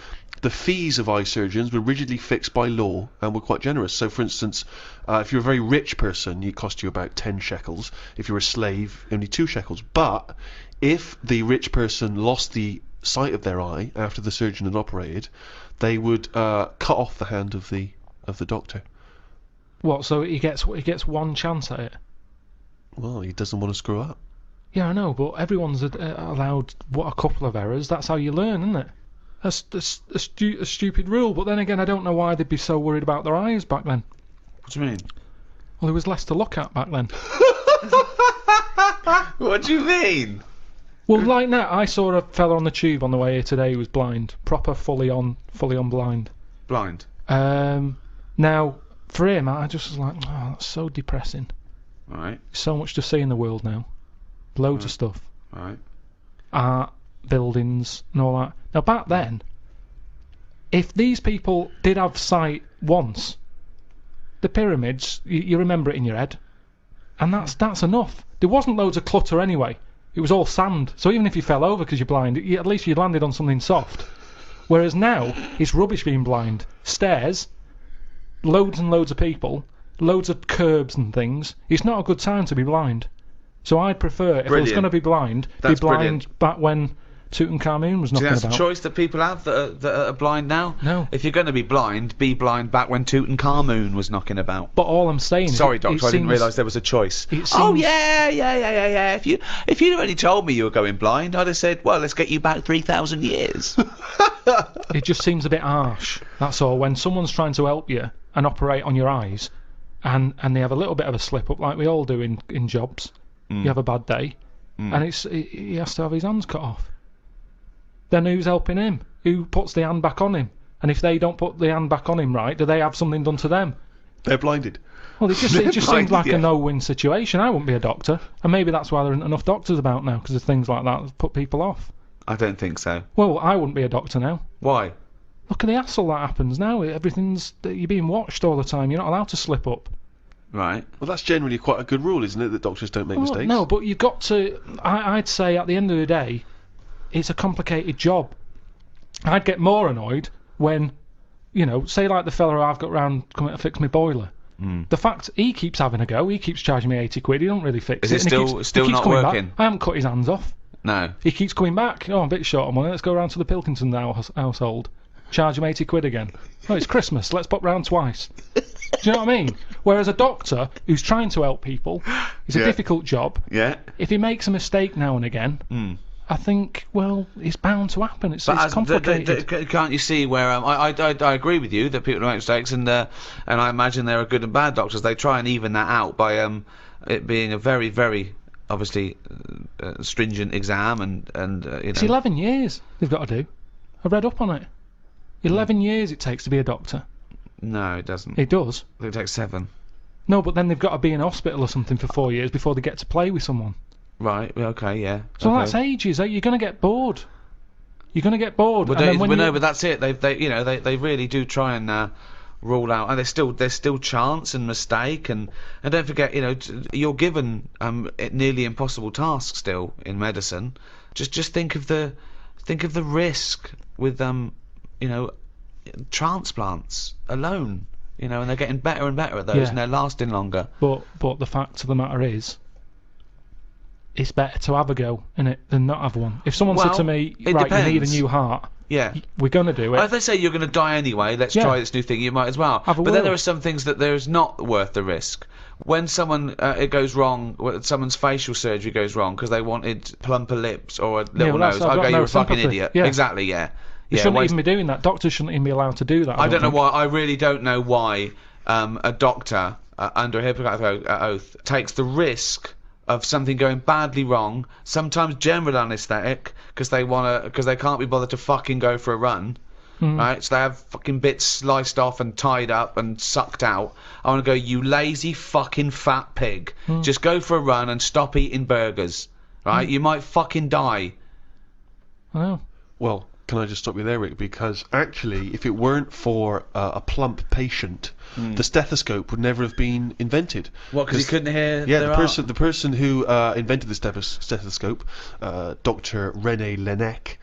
the fees of eye surgeons were rigidly fixed by law and were quite generous. So, for instance, if you're a very rich person, it cost you about 10 shekels. If you're a slave, only 2 shekels. But if the rich person lost the sight of their eye after the surgeon had operated, they would cut off the hand of the doctor. What? So he gets one chance at it? Well, he doesn't want to screw up. Yeah, I know, but everyone's allowed a couple of errors. That's how you learn, isn't it? That's a stupid rule. But then again, I don't know why they'd be so worried about their eyes back then. What do you mean? Well, there was less to look at back then. What do you mean? Well, like now, I saw a fella on the tube on the way here today who was blind, proper fully on blind. Blind. Now, for him, I just was like, oh, that's so depressing. Right. So much to see in the world now. Loads of stuff. Right. Art, buildings, and all that. Now, back then, if these people did have sight once, the pyramids, you remember it in your head, and that's enough. There wasn't loads of clutter anyway. It was all sand, so even if you fell over because you're blind, at least you landed on something soft. Whereas now, it's rubbish being blind. Stairs, loads and loads of people, loads of curbs and things. It's not a good time to be blind. So I'd prefer, if I was going to be blind, That's be blind brilliant. back when Tutankhamun was See, knocking that's about. a choice that people have that are blind now. No. If you're going to be blind back when Tutankhamun was knocking about. But all I'm saying Sorry, is... Doctor, I didn't realise there was a choice. Oh, yeah. If you'd already told me you were going blind, I'd have said, well, let's get you back 3,000 years. It just seems a bit harsh, that's all. When someone's trying to help you and operate on your eyes, and they have a little bit of a slip-up, like we all do in jobs. You have a bad day, and he has to have his hands cut off. Then who's helping him? Who puts the hand back on him? And if they don't put the hand back on him right, do they have something done to them? They're blinded. Well, it just seems blinded, like yeah. a no-win situation. I wouldn't be a doctor, and maybe that's why there aren't enough doctors about now, because of things like that put people off. I don't think so. Well, I wouldn't be a doctor now. Why? Look at the hassle that happens now. You're being watched all the time. You're not allowed to slip up. Right. Well, that's generally quite a good rule, isn't it, that doctors don't make mistakes? No, but you've got to... I'd say at the end of the day, it's a complicated job. I'd get more annoyed when, say like the fella I've got round coming to fix my boiler. The fact he keeps having a go, he keeps charging me 80 quid, he don't really fix Is it. it and he still keeps not coming working? Back. I haven't cut his hands off. No. He keeps coming back. Oh, I'm a bit short on money, let's go round to the Pilkington household. Charge him 80 quid again. Oh, it's Christmas, let's pop round twice. Do you know what I mean? Whereas a doctor who's trying to help people, it's a difficult job. Yeah. If he makes a mistake now and again, I think, well, it's bound to happen. It's complicated. Can't you see where I agree with you that people make mistakes, and I imagine there are good and bad doctors. They try and even that out by it being a very, very obviously stringent exam, and It's 11 years they've got to do. I read up on it. 11 years it takes to be a doctor. No, it doesn't. It does. It takes 7. No, but then they've got to be in hospital or something for 4 years before they get to play with someone. Right. Okay. Yeah. So okay. that's ages. You're going to get bored. You're going to get bored. But but that's it. They really do try and rule out, and there's still chance and mistake, and don't forget, you're given nearly impossible tasks still in medicine. Just think of the risk with transplants alone. And they're getting better and better at those, and they're lasting longer. But the fact of the matter is, it's better to have a go, innit, than not have one. If someone said to me, right, you need a new heart, yeah, we're going to do it. If they say you're going to die anyway, let's try this new thing, you might as well. But then there are some things that there is not worth the risk. When someone, it goes wrong, someone's facial surgery goes wrong because they wanted plumper lips or a little nose, I'll go, you're a fucking idiot. Yeah. Exactly, yeah. You shouldn't even be doing that. Doctors shouldn't even be allowed to do that. I don't know why. I really don't know why a doctor under a Hippocratic oath takes the risk of something going badly wrong. Sometimes general anaesthetic because they can't be bothered to fucking go for a run. Right, so they have fucking bits sliced off and tied up and sucked out. I want to go, you lazy fucking fat pig. Just go for a run and stop eating burgers. Right, you might fucking die. I know. Well, can I just stop you there, Rick? Because actually, if it weren't for a plump patient, the stethoscope would never have been invented. What? Because he couldn't hear. Yeah, the person who invented the stethoscope, Dr. René Laennec,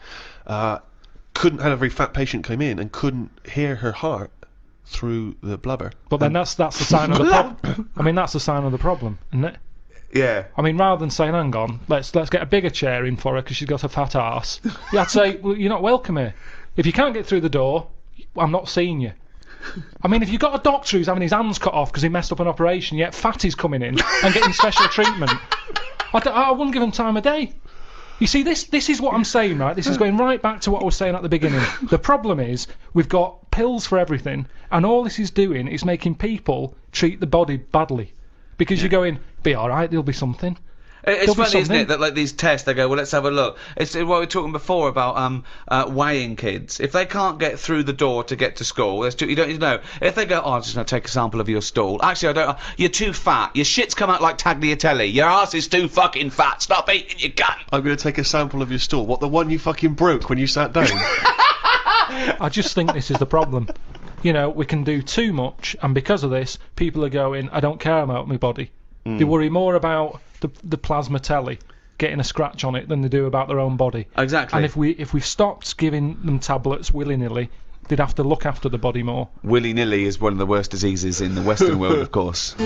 couldn't have a very fat patient come in and couldn't hear her heart through the blubber. But then that's the sign of the problem. I mean, that's the sign of the problem, isn't it? Yeah. I mean, rather than saying, hang on, let's get a bigger chair in for her because she's got a fat arse, I'd say, well, you're not welcome here. If you can't get through the door, I'm not seeing you. I mean, if you've got a doctor who's having his hands cut off because he messed up an operation, yet fatty's coming in and getting special treatment, I wouldn't give him time of day. You see, this is what I'm saying, right? This is going right back to what I was saying at the beginning. The problem is, we've got pills for everything, and all this is doing is making people treat the body badly. Because you're going, be alright, there'll be something. There'll be funny, isn't something. it, that like these tests, they go, well, let's have a look. It's what we were talking before about weighing kids. If they can't get through the door to get to school, you don't know. If they go, I'm just going to take a sample of your stool. Actually, I don't. You're too fat. Your shit's come out like tagliatelle. Your ass is too fucking fat. Stop eating your cunt. I'm going to take a sample of your stool. What, the one you fucking broke when you sat down? I just think this is the problem. You know, we can do too much, and because of this, people are going, I don't care about my body. They worry more about the plasma telly getting a scratch on it than they do about their own body. Exactly. And if we stopped giving them tablets willy-nilly, they'd have to look after the body more. Willy-nilly is one of the worst diseases in the Western world, of course.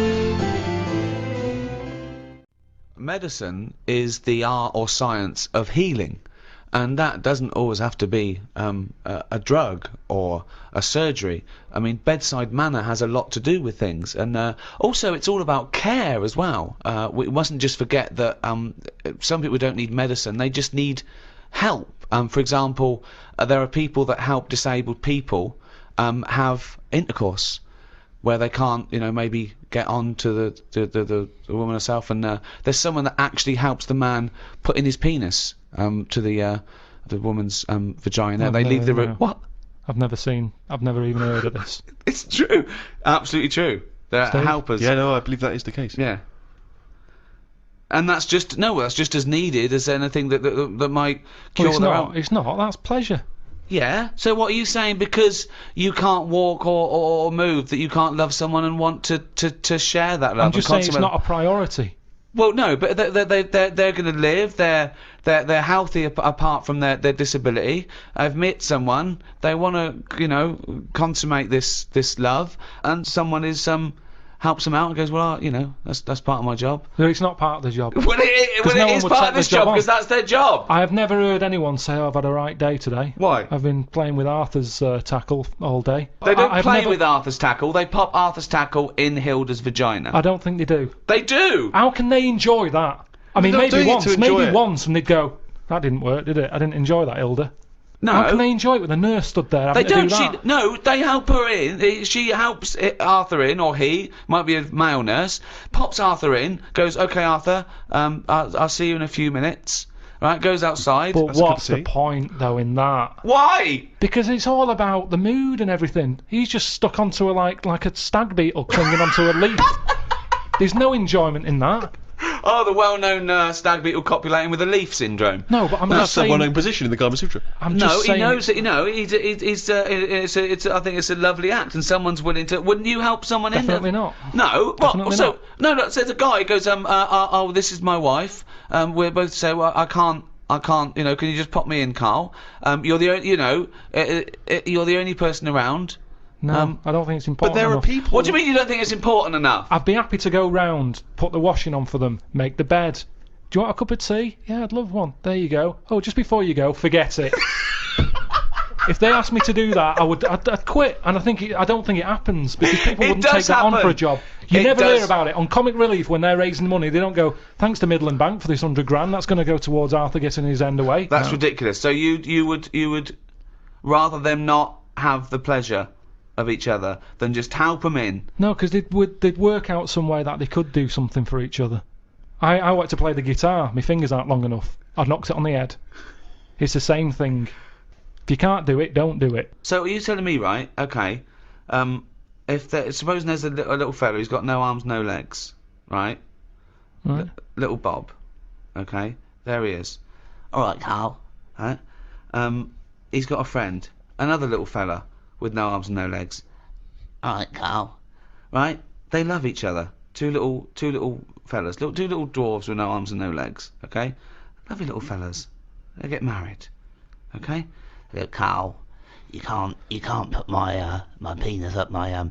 Medicine is the art or science of healing. And that doesn't always have to be a drug or a surgery. I mean, bedside manner has a lot to do with things. And also, it's all about care as well. We mustn't just forget that some people don't need medicine. They just need help. For example, there are people that help disabled people have intercourse where they can't, you know, maybe get on to the woman herself. And there's someone that actually helps the man put in his penis to the woman's vagina. They leave the room. What? I've never even heard of this. It's true. Absolutely true. They're Steve? helpers. Yeah, no, I believe that is the case. Yeah. And that's just as needed as anything that might cure their own. It's not. That's pleasure. Yeah. So what are you saying? Because you can't walk or move, that you can't love someone and want to share that love? I'm just saying it's not a priority. Well, no, but they're going to live. They're healthy apart from their disability. I've met someone. They want to consummate this love, and someone helps them out and goes, well, that's part of my job. No, it's not part of the job. Well, it is part of this job because that's their job. I have never heard anyone say, I've had a right day today. Why? I've been playing with Arthur's tackle all day. They don't play with Arthur's tackle. They pop Arthur's tackle in Hilda's vagina. I don't think they do. They do. How can they enjoy that? I mean, They're not doing it to enjoy it. once, and they'd go, that didn't work, did it? I didn't enjoy that, Hilda. No. How can they enjoy it with a nurse stood there having They don't. to do that? No, they help her in. She helps Arthur in, or he might be a male nurse. Pops Arthur in. Goes, okay, Arthur. I'll see you in a few minutes. Right. Goes outside. But That's good what's to the see. point, though, in that? Why? Because it's all about the mood and everything. He's just stuck onto like a stag beetle clinging onto a leaf. There's no enjoyment in that. Oh, the well-known stag beetle copulating with a leaf syndrome. No, but I'm That's just a saying. well-known position in the Kama Sutra. I'm No, just he saying. knows it. I think it's a lovely act, and someone's willing to. Wouldn't you help someone Definitely in? not. No. Definitely So not. no. Look, says a guy goes, oh, this is my wife. We're both say, well, I can't. Can you just pop me in, Carl? You're the you're the only person around. No, I don't think it's important But there are enough. people... What do you mean you don't think it's important enough? I'd be happy to go round, put the washing on for them, make the bed. Do you want a cup of tea? Yeah, I'd love one. There you go. Oh, just before you go, forget it. If they asked me to do that, I'd quit. And I don't think it happens because people wouldn't take that on for a job. You never hear about it on Comic Relief when they're raising money. They don't go, thanks to Midland Bank for this £100. That's going to go towards Arthur getting his end away. That's No. ridiculous. So you would rather them not have the pleasure of each other than just help them in. No, because they'd work out some way that they could do something for each other. I like to play the guitar. My fingers aren't long enough. I'd knocked it on the head. It's the same thing. If you can't do it, don't do it. So are you telling me, right? Okay. Supposing there's a little fella who's got no arms, no legs, right? Right? Little Bob. Okay. There he is. All right, Carl. Right. He's got a friend, another little fella with no arms and no legs. All right, Carl. Right. They love each other. Two little fellas, two little dwarves with no arms and no legs. Okay. Lovely little fellas. They get married. Okay. Look, Carl, you can't put my penis up my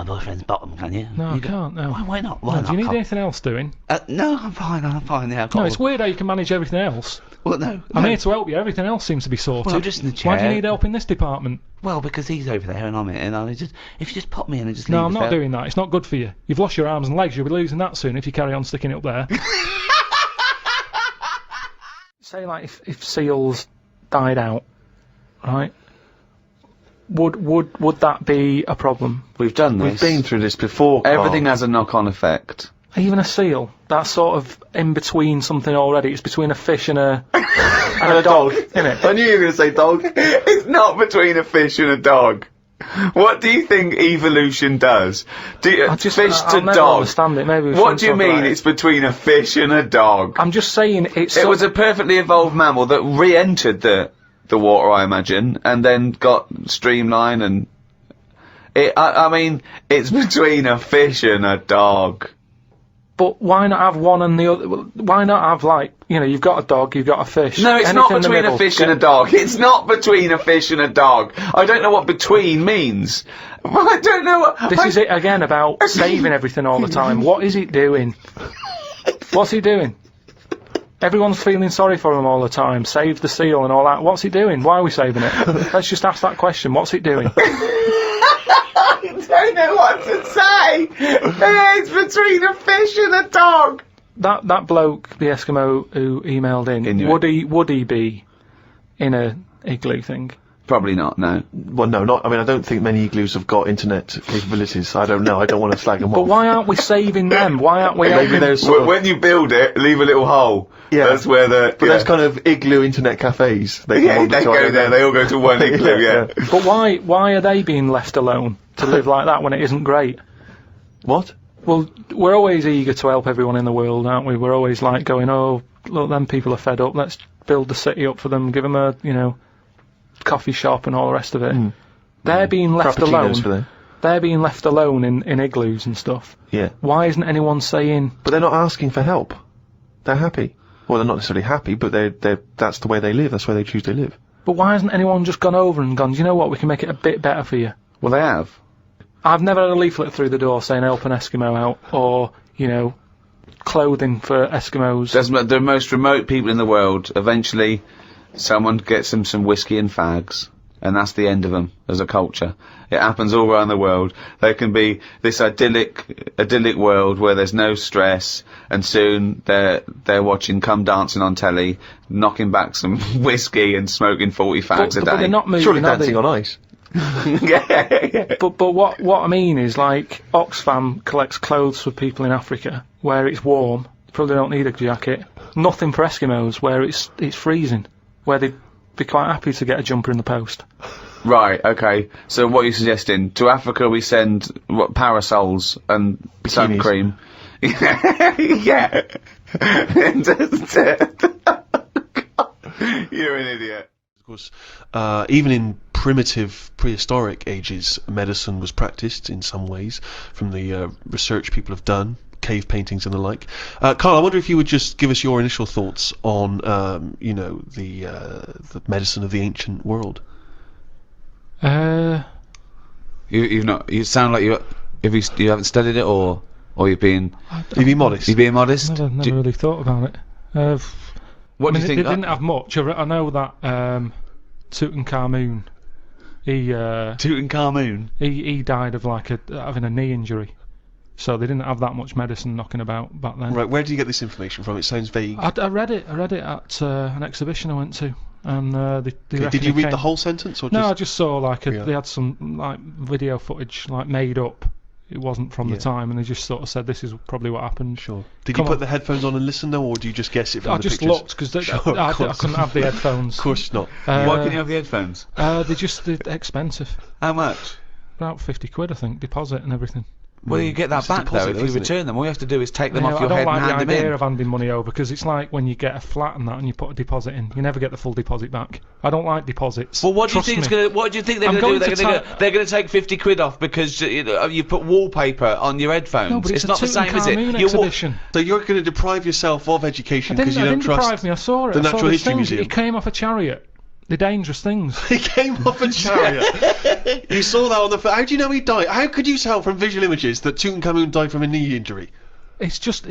boyfriend's bottom, can you? No, I can't. No. Why not? No, do you need anything else doing? No, I'm fine. Yeah, No, it's weird how you can manage everything else. Well, no. I'm here to help you. Everything else seems to be sorted. Well, just in the chair. Why do you need help in this department? Well, because he's over there and I'm here, and if you just pop me in and just leave. No, I'm us not there. doing that. It's not good for you. You've lost your arms and legs. You'll be losing that soon if you carry on sticking it up there. Say, like, if seals died out, right? Would that be a problem? We've done this. We've been through this before, Carl. Everything has a knock-on effect. Even a seal, that's sort of in between something already. It's between a fish and a dog, isn't it? I knew you were going to say dog. It's not between a fish and a dog. What do you think evolution does? Fish I'll to never dog. understand it. Maybe we What shouldn't do you talk mean about it. it's between a fish and a dog? I'm just saying it's. It was a perfectly evolved mammal that re-entered the water, I imagine, and then got streamlined and... I mean, it's between a fish and a dog. But why not have one and the other? Why not have, like, you've got a dog, you've got a fish. No, it's anything not in the between middle. a fish and a dog. It's not between a fish and a dog. I don't know what between means. I don't know what... This is it again about saving everything all the time. What is it doing? What's he doing? Everyone's feeling sorry for him all the time. Save the seal and all that. What's he doing? Why are we saving it? Let's just ask that question. What's it doing? I don't know what to say. It's between a fish and a dog. That bloke, the Eskimo who emailed in, Inuit. would he be in a igloo thing? Probably not, no. Well, no, not. I mean, I don't think many igloos have got internet capabilities. I don't know. I don't want to slag them But off. why aren't we saving them? Why aren't we Maybe helping? there's sort of, When you build it, leave a little hole. Yeah. That's where the... but there's kind of igloo internet cafes. They Yeah, they go there. They all go to one igloo, yeah. But why are they being left alone to live like that when it isn't great? What? Well, we're always eager to help everyone in the world, aren't we? We're always like going, oh, look, them people are fed up. Let's build the city up for them. Give them a, coffee shop and all the rest of it. They're being left Frappuccinos for alone. them. They're being left alone in igloos and stuff. Yeah. Why isn't anyone saying? But they're not asking for help. They're happy. Well, they're not necessarily happy, but that's the way they live. That's where they choose to live. But why hasn't anyone just gone over and gone? Do you know what? We can make it a bit better for you. Well, they have. I've never had a leaflet through the door saying help an Eskimo out, or clothing for Eskimos. The most remote people in the world, eventually someone gets them some whiskey and fags, and that's the end of them as a culture. It happens all around the world. They can be this idyllic world where there's no stress, and soon they're watching Come Dancing on telly, knocking back some whiskey and smoking 40 fags a day. But they're not moving, Surely are dancing they? on ice. But what I mean is, like, Oxfam collects clothes for people in Africa where it's warm. They probably don't need a jacket. Nothing for Eskimos where it's freezing, where they'd be quite happy to get a jumper in the post. Right, okay. So what are you suggesting? To Africa we send parasols and sun Bikinis. cream. Yeah. You're an idiot. Of course, even in primitive prehistoric ages, medicine was practiced in some ways from the research people have done, cave paintings and the like. Carl, I wonder if you would just give us your initial thoughts on, the medicine of the ancient world. You've not. You sound like you haven't studied it, or you've been. You be modest. You being modest. Never really thought about it. What do you They think? didn't have much. I know that Tutankhamun, Tutankhamun. he died of having a knee injury, so they didn't have that much medicine knocking about back then. Right, where do you get this information from? It sounds vague. I read it at an exhibition I went to, and they reckon Did you it read came- the whole sentence, or No, I just... just saw Yeah. they had some video footage made up. It wasn't from the time, and they just sort of said this is probably what happened. Sure. Did Come you put on. the headphones on and listen, though, or do you just guess it from I the just pictures? looked because Sure, I of course. couldn't have the headphones. Of course not. Why can you have the headphones? They're expensive. How much? About £50, I think, deposit and everything. Well, you get that It's a back deposit, though if though, you isn't it? return them. All you have to do is take them Yeah, off your I don't head like and the hand them idea in. of handing money over because it's like when you get a flat and that and you put a deposit in, you never get the full deposit back. I don't like deposits. Well, what do you Trust think? me. What do you think they're I'm going to do? going to They're going to take 50 quid off because you put wallpaper on your headphones. No, but it's not a the same, is it? Tutankhamun You exhibition. So you're going to deprive yourself of education because you don't trust... deprive me. I saw it. the I saw Natural these History things. Museum. It came off a chariot. The dangerous things. He came off a chariot. You saw that on the... How do you know he died? How could you tell from visual images that Tutankhamun died from a knee injury? It's just,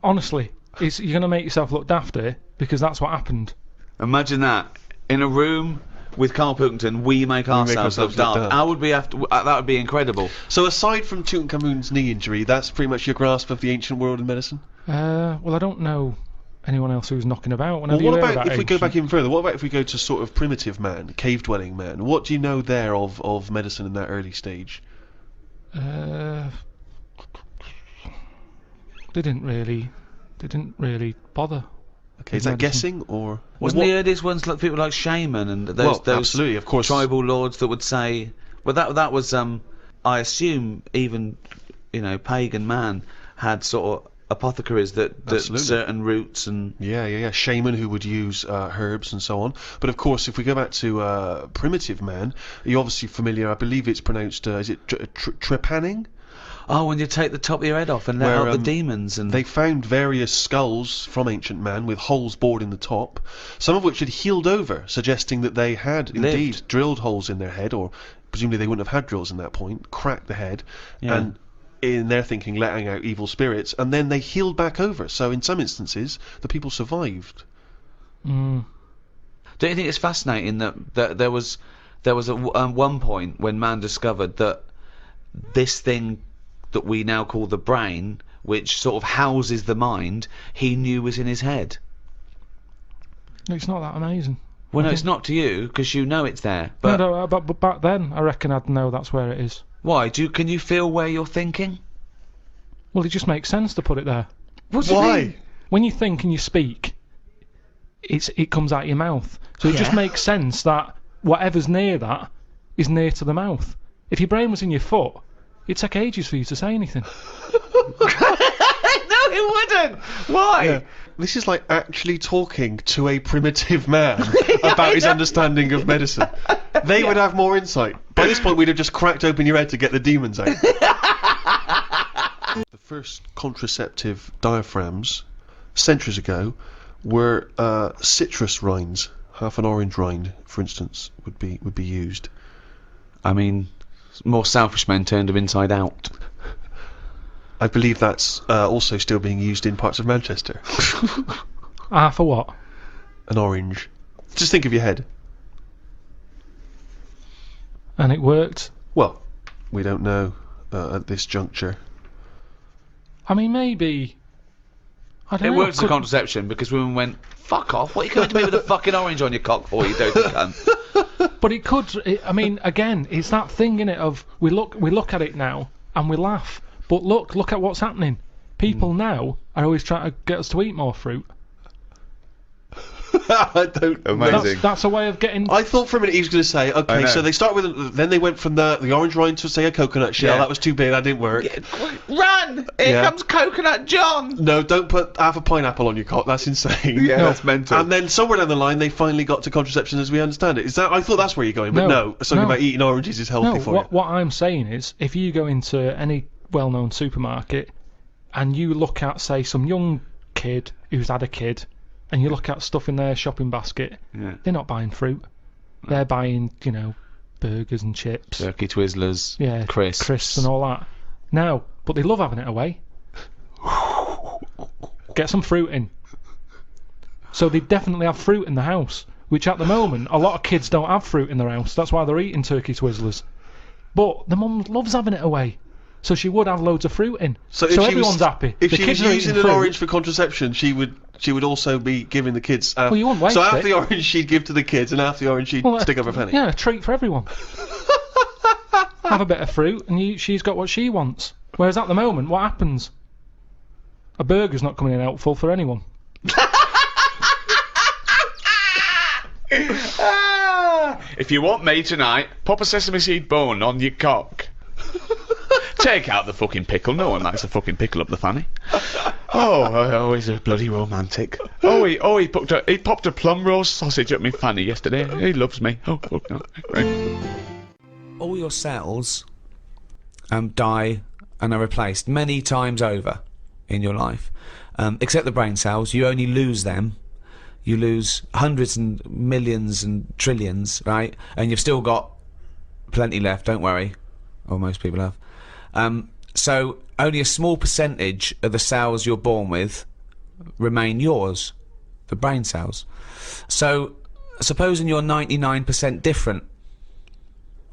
honestly, you're going to make yourself look daft here because that's what happened. Imagine that in a room with Karl Pilkington, we make ourselves look daft. How would we have to? That would be incredible. So aside from Tutankhamun's knee injury, that's pretty much your grasp of the ancient world in medicine? Well, I don't know anyone else who's knocking about. Well, Whenever what you hear about if we go ancient- back even further? What about if we go to sort of primitive man, cave-dwelling man? What do you know there of medicine in that early stage? They didn't really bother. Okay, is with that medicine. guessing or Wasn't the earliest ones like people like Shaman and those absolutely, of course. tribal lords that would say, well, that was I assume even pagan man had sort of apothecaries that Absolutely. certain roots and Yeah. Shaman who would use herbs and so on. But of course, if we go back to primitive man, you're obviously familiar. I believe it's pronounced. Is it trepanning? when you take the top of your head off and let out the demons and They found various skulls from ancient man with holes bored in the top, some of which had healed over, suggesting that they had indeed drilled holes in their head, or presumably they wouldn't have had drills in that point, cracked the head, and in their thinking letting out evil spirits, and then they healed back over. So in some instances, the people survived. Don't you think it's fascinating that there was one point when man discovered that this thing that we now call the brain, which sort of houses the mind, he knew was in his head? It's not that amazing. Well, no, it's not to you, because you know it's there. But But back then, I reckon I'd know that's where it is. why? Can you feel where you're thinking? Well, it just makes sense to put it there. What do you mean? When you think and you speak, it comes out your mouth. So it just makes sense that whatever's near that is near to the mouth. If your brain was in your foot, it'd take ages for you to say anything. No, it wouldn't. Why? Yeah. This is like actually talking to a primitive man about his understanding of medicine. They would have more insight. By this point, we'd have just cracked open your head to get the demons out. The first contraceptive diaphragms, centuries ago, were citrus rinds. Half an orange rind, for instance, would be used. I mean, more selfish men turned them inside out. I believe that's also still being used in parts of Manchester. For what? An orange. Just think of your head. And it worked. Well, we don't know at this juncture. I mean, maybe. I don't It know. worked as a contraception because women went, fuck off, what are you coming to me with a fucking orange on your cock for, you dirty cunt? But it could. I mean, again, it's that thing in it of we look at it now and we laugh. But look at what's happening. People now are always trying to get us to eat more fruit. I don't Amazing. That's a way of getting. I thought for a minute he was going to say, I okay, know. so they start with, then they went from the orange rind to, say, a coconut shell. Yeah. That was too big, that didn't work. Run! Here comes Coconut John! No, don't put half a pineapple on your cock, that's insane. Yeah, that's mental. And then somewhere down the line, they finally got to contraception as we understand it. I thought that's where you're going, but no, something about eating oranges is healthy for you. What I'm saying is, if you go into any well-known supermarket and you look at, say, some young kid who's had a kid, and you look at stuff in their shopping basket, they're not buying fruit. They're buying, burgers and chips. Turkey Twizzlers, Yeah, crisps and all that. No, but they love having it away. Get some fruit in. So they definitely have fruit in the house, which at the moment, a lot of kids don't have fruit in their house. That's why they're eating Turkey Twizzlers. But the mum loves having it away. So she would have loads of fruit in. So everyone's happy. If the she kids was are using eating an fruit. orange for contraception, she would also be giving the kids half. Well, you wouldn't waste so half it. the orange she'd give to the kids, and half the orange she'd stick up her penny. Yeah, a treat for everyone. Have a bit of fruit, and she's got what she wants. Whereas at the moment, what happens? A burger's not coming in helpful for anyone. If you want me tonight, pop a sesame seed bone on your cock. Take out the fucking pickle. No one likes a fucking pickle up the fanny. Oh, he's a bloody romantic. He popped a plum roast sausage up my fanny yesterday. He loves me. Oh, fuck no. Right. All your cells die and are replaced many times over in your life, except the brain cells. You only lose them. You lose hundreds and millions and trillions, right? And you've still got plenty left. Don't worry, or most people have. So only a small percentage of the cells you're born with remain yours, the brain cells. So supposing you're 99% different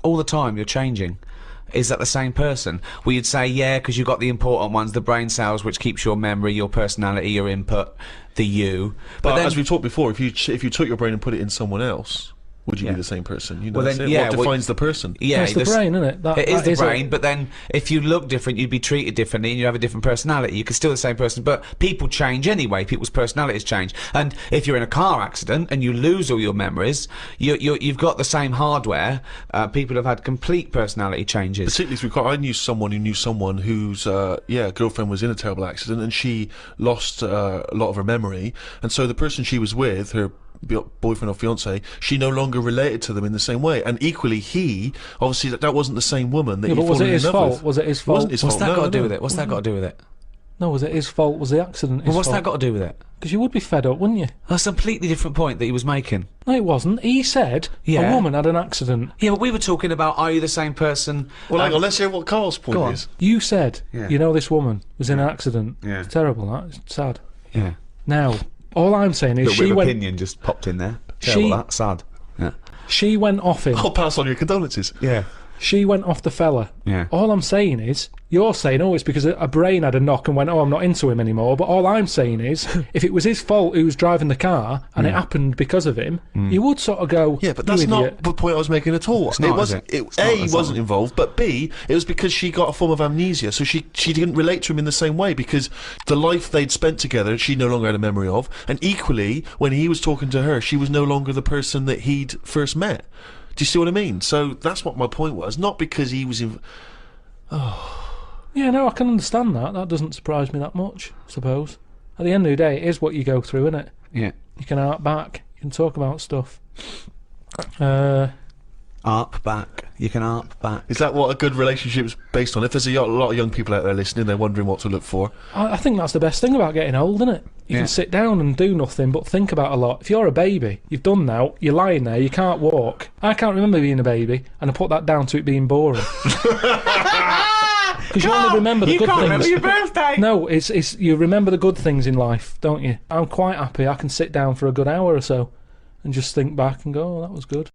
all the time, you're changing. Is that the same person? Well, you'd say, yeah, because you've got the important ones, the brain cells, which keeps your memory, your personality, your input, the you. But then, as we've talked before, if you took your brain and put it in someone else, would you Yeah. be the same person? You know, Well, that's then, it. yeah, What well- defines the person? Yeah, It's the brain, isn't it? It is that the brain, but then if you look different, you'd be treated differently, and you have a different personality. You could still be the same person, but people change anyway. People's personalities change, and if you're in a car accident and you lose all your memories, you've got the same hardware. People have had complete personality changes. Particularly through car. I knew someone who knew someone whose girlfriend was in a terrible accident, and she lost a lot of her memory, and so the person she was with, her boyfriend or fiance, she no longer related to them in the same way, and equally he obviously that wasn't the same woman that Yeah, he but was fallen it in his love fault? with. Was it his It fault? wasn't his What's fault. that No, got to do no. with it? What's that got to do with it? No, was it his fault? Was the accident his Well, what's fault? that got to do with it? Because you would be fed up, wouldn't you? That's a completely different point that he was making. No, it wasn't. He said Yeah. a woman had an accident. Yeah, but we were talking about, are you the same person? Well, hang on, let's hear what Carl's Go point on. is. You said, Yeah. you know, this woman was in an accident. Yeah. It's terrible, that. It's sad. Yeah. Now, all I'm saying is Little bit she of went, opinion just popped in there. Terrible, that. Sad. Yeah. she went off him. I'll pass on your condolences. Yeah. She went off the fella. Yeah. All I'm saying is, you're saying, oh, it's because a brain had a knock and went, oh, I'm not into him anymore. But all I'm saying is, if it was his fault who was driving the car and it happened because of him, you would sort of go, Yeah, but "You that's not idiot." the point I was making at all. It's not, it wasn't. is it? It, It's not, A, it's wasn't not. involved, but B, it was because she got a form of amnesia, so she didn't relate to him in the same way because the life they'd spent together, she no longer had a memory of, and equally, when he was talking to her, she was no longer the person that he'd first met. Do you see what I mean? So that's what my point was. Not because he was in. Yeah, no, I can understand that. That doesn't surprise me that much, I suppose. At the end of the day, it is what you go through, isn't it? Yeah. You can art back. You can talk about stuff. Arp back. You can arp back. Is that what a good relationship's based on? If there's a lot of young people out there listening, they're wondering what to look for. I think that's the best thing about getting old, isn't it? You Yeah. can sit down and do nothing but think about a lot. If you're a baby, you've done now, you're lying there, you can't walk. I can't remember being a baby, and I put that down to it being boring. Because you only remember the You good can't things. remember your birthday. No, it's you remember the good things in life, don't you? I'm quite happy. I can sit down for a good hour or so and just think back and go, oh, that was good.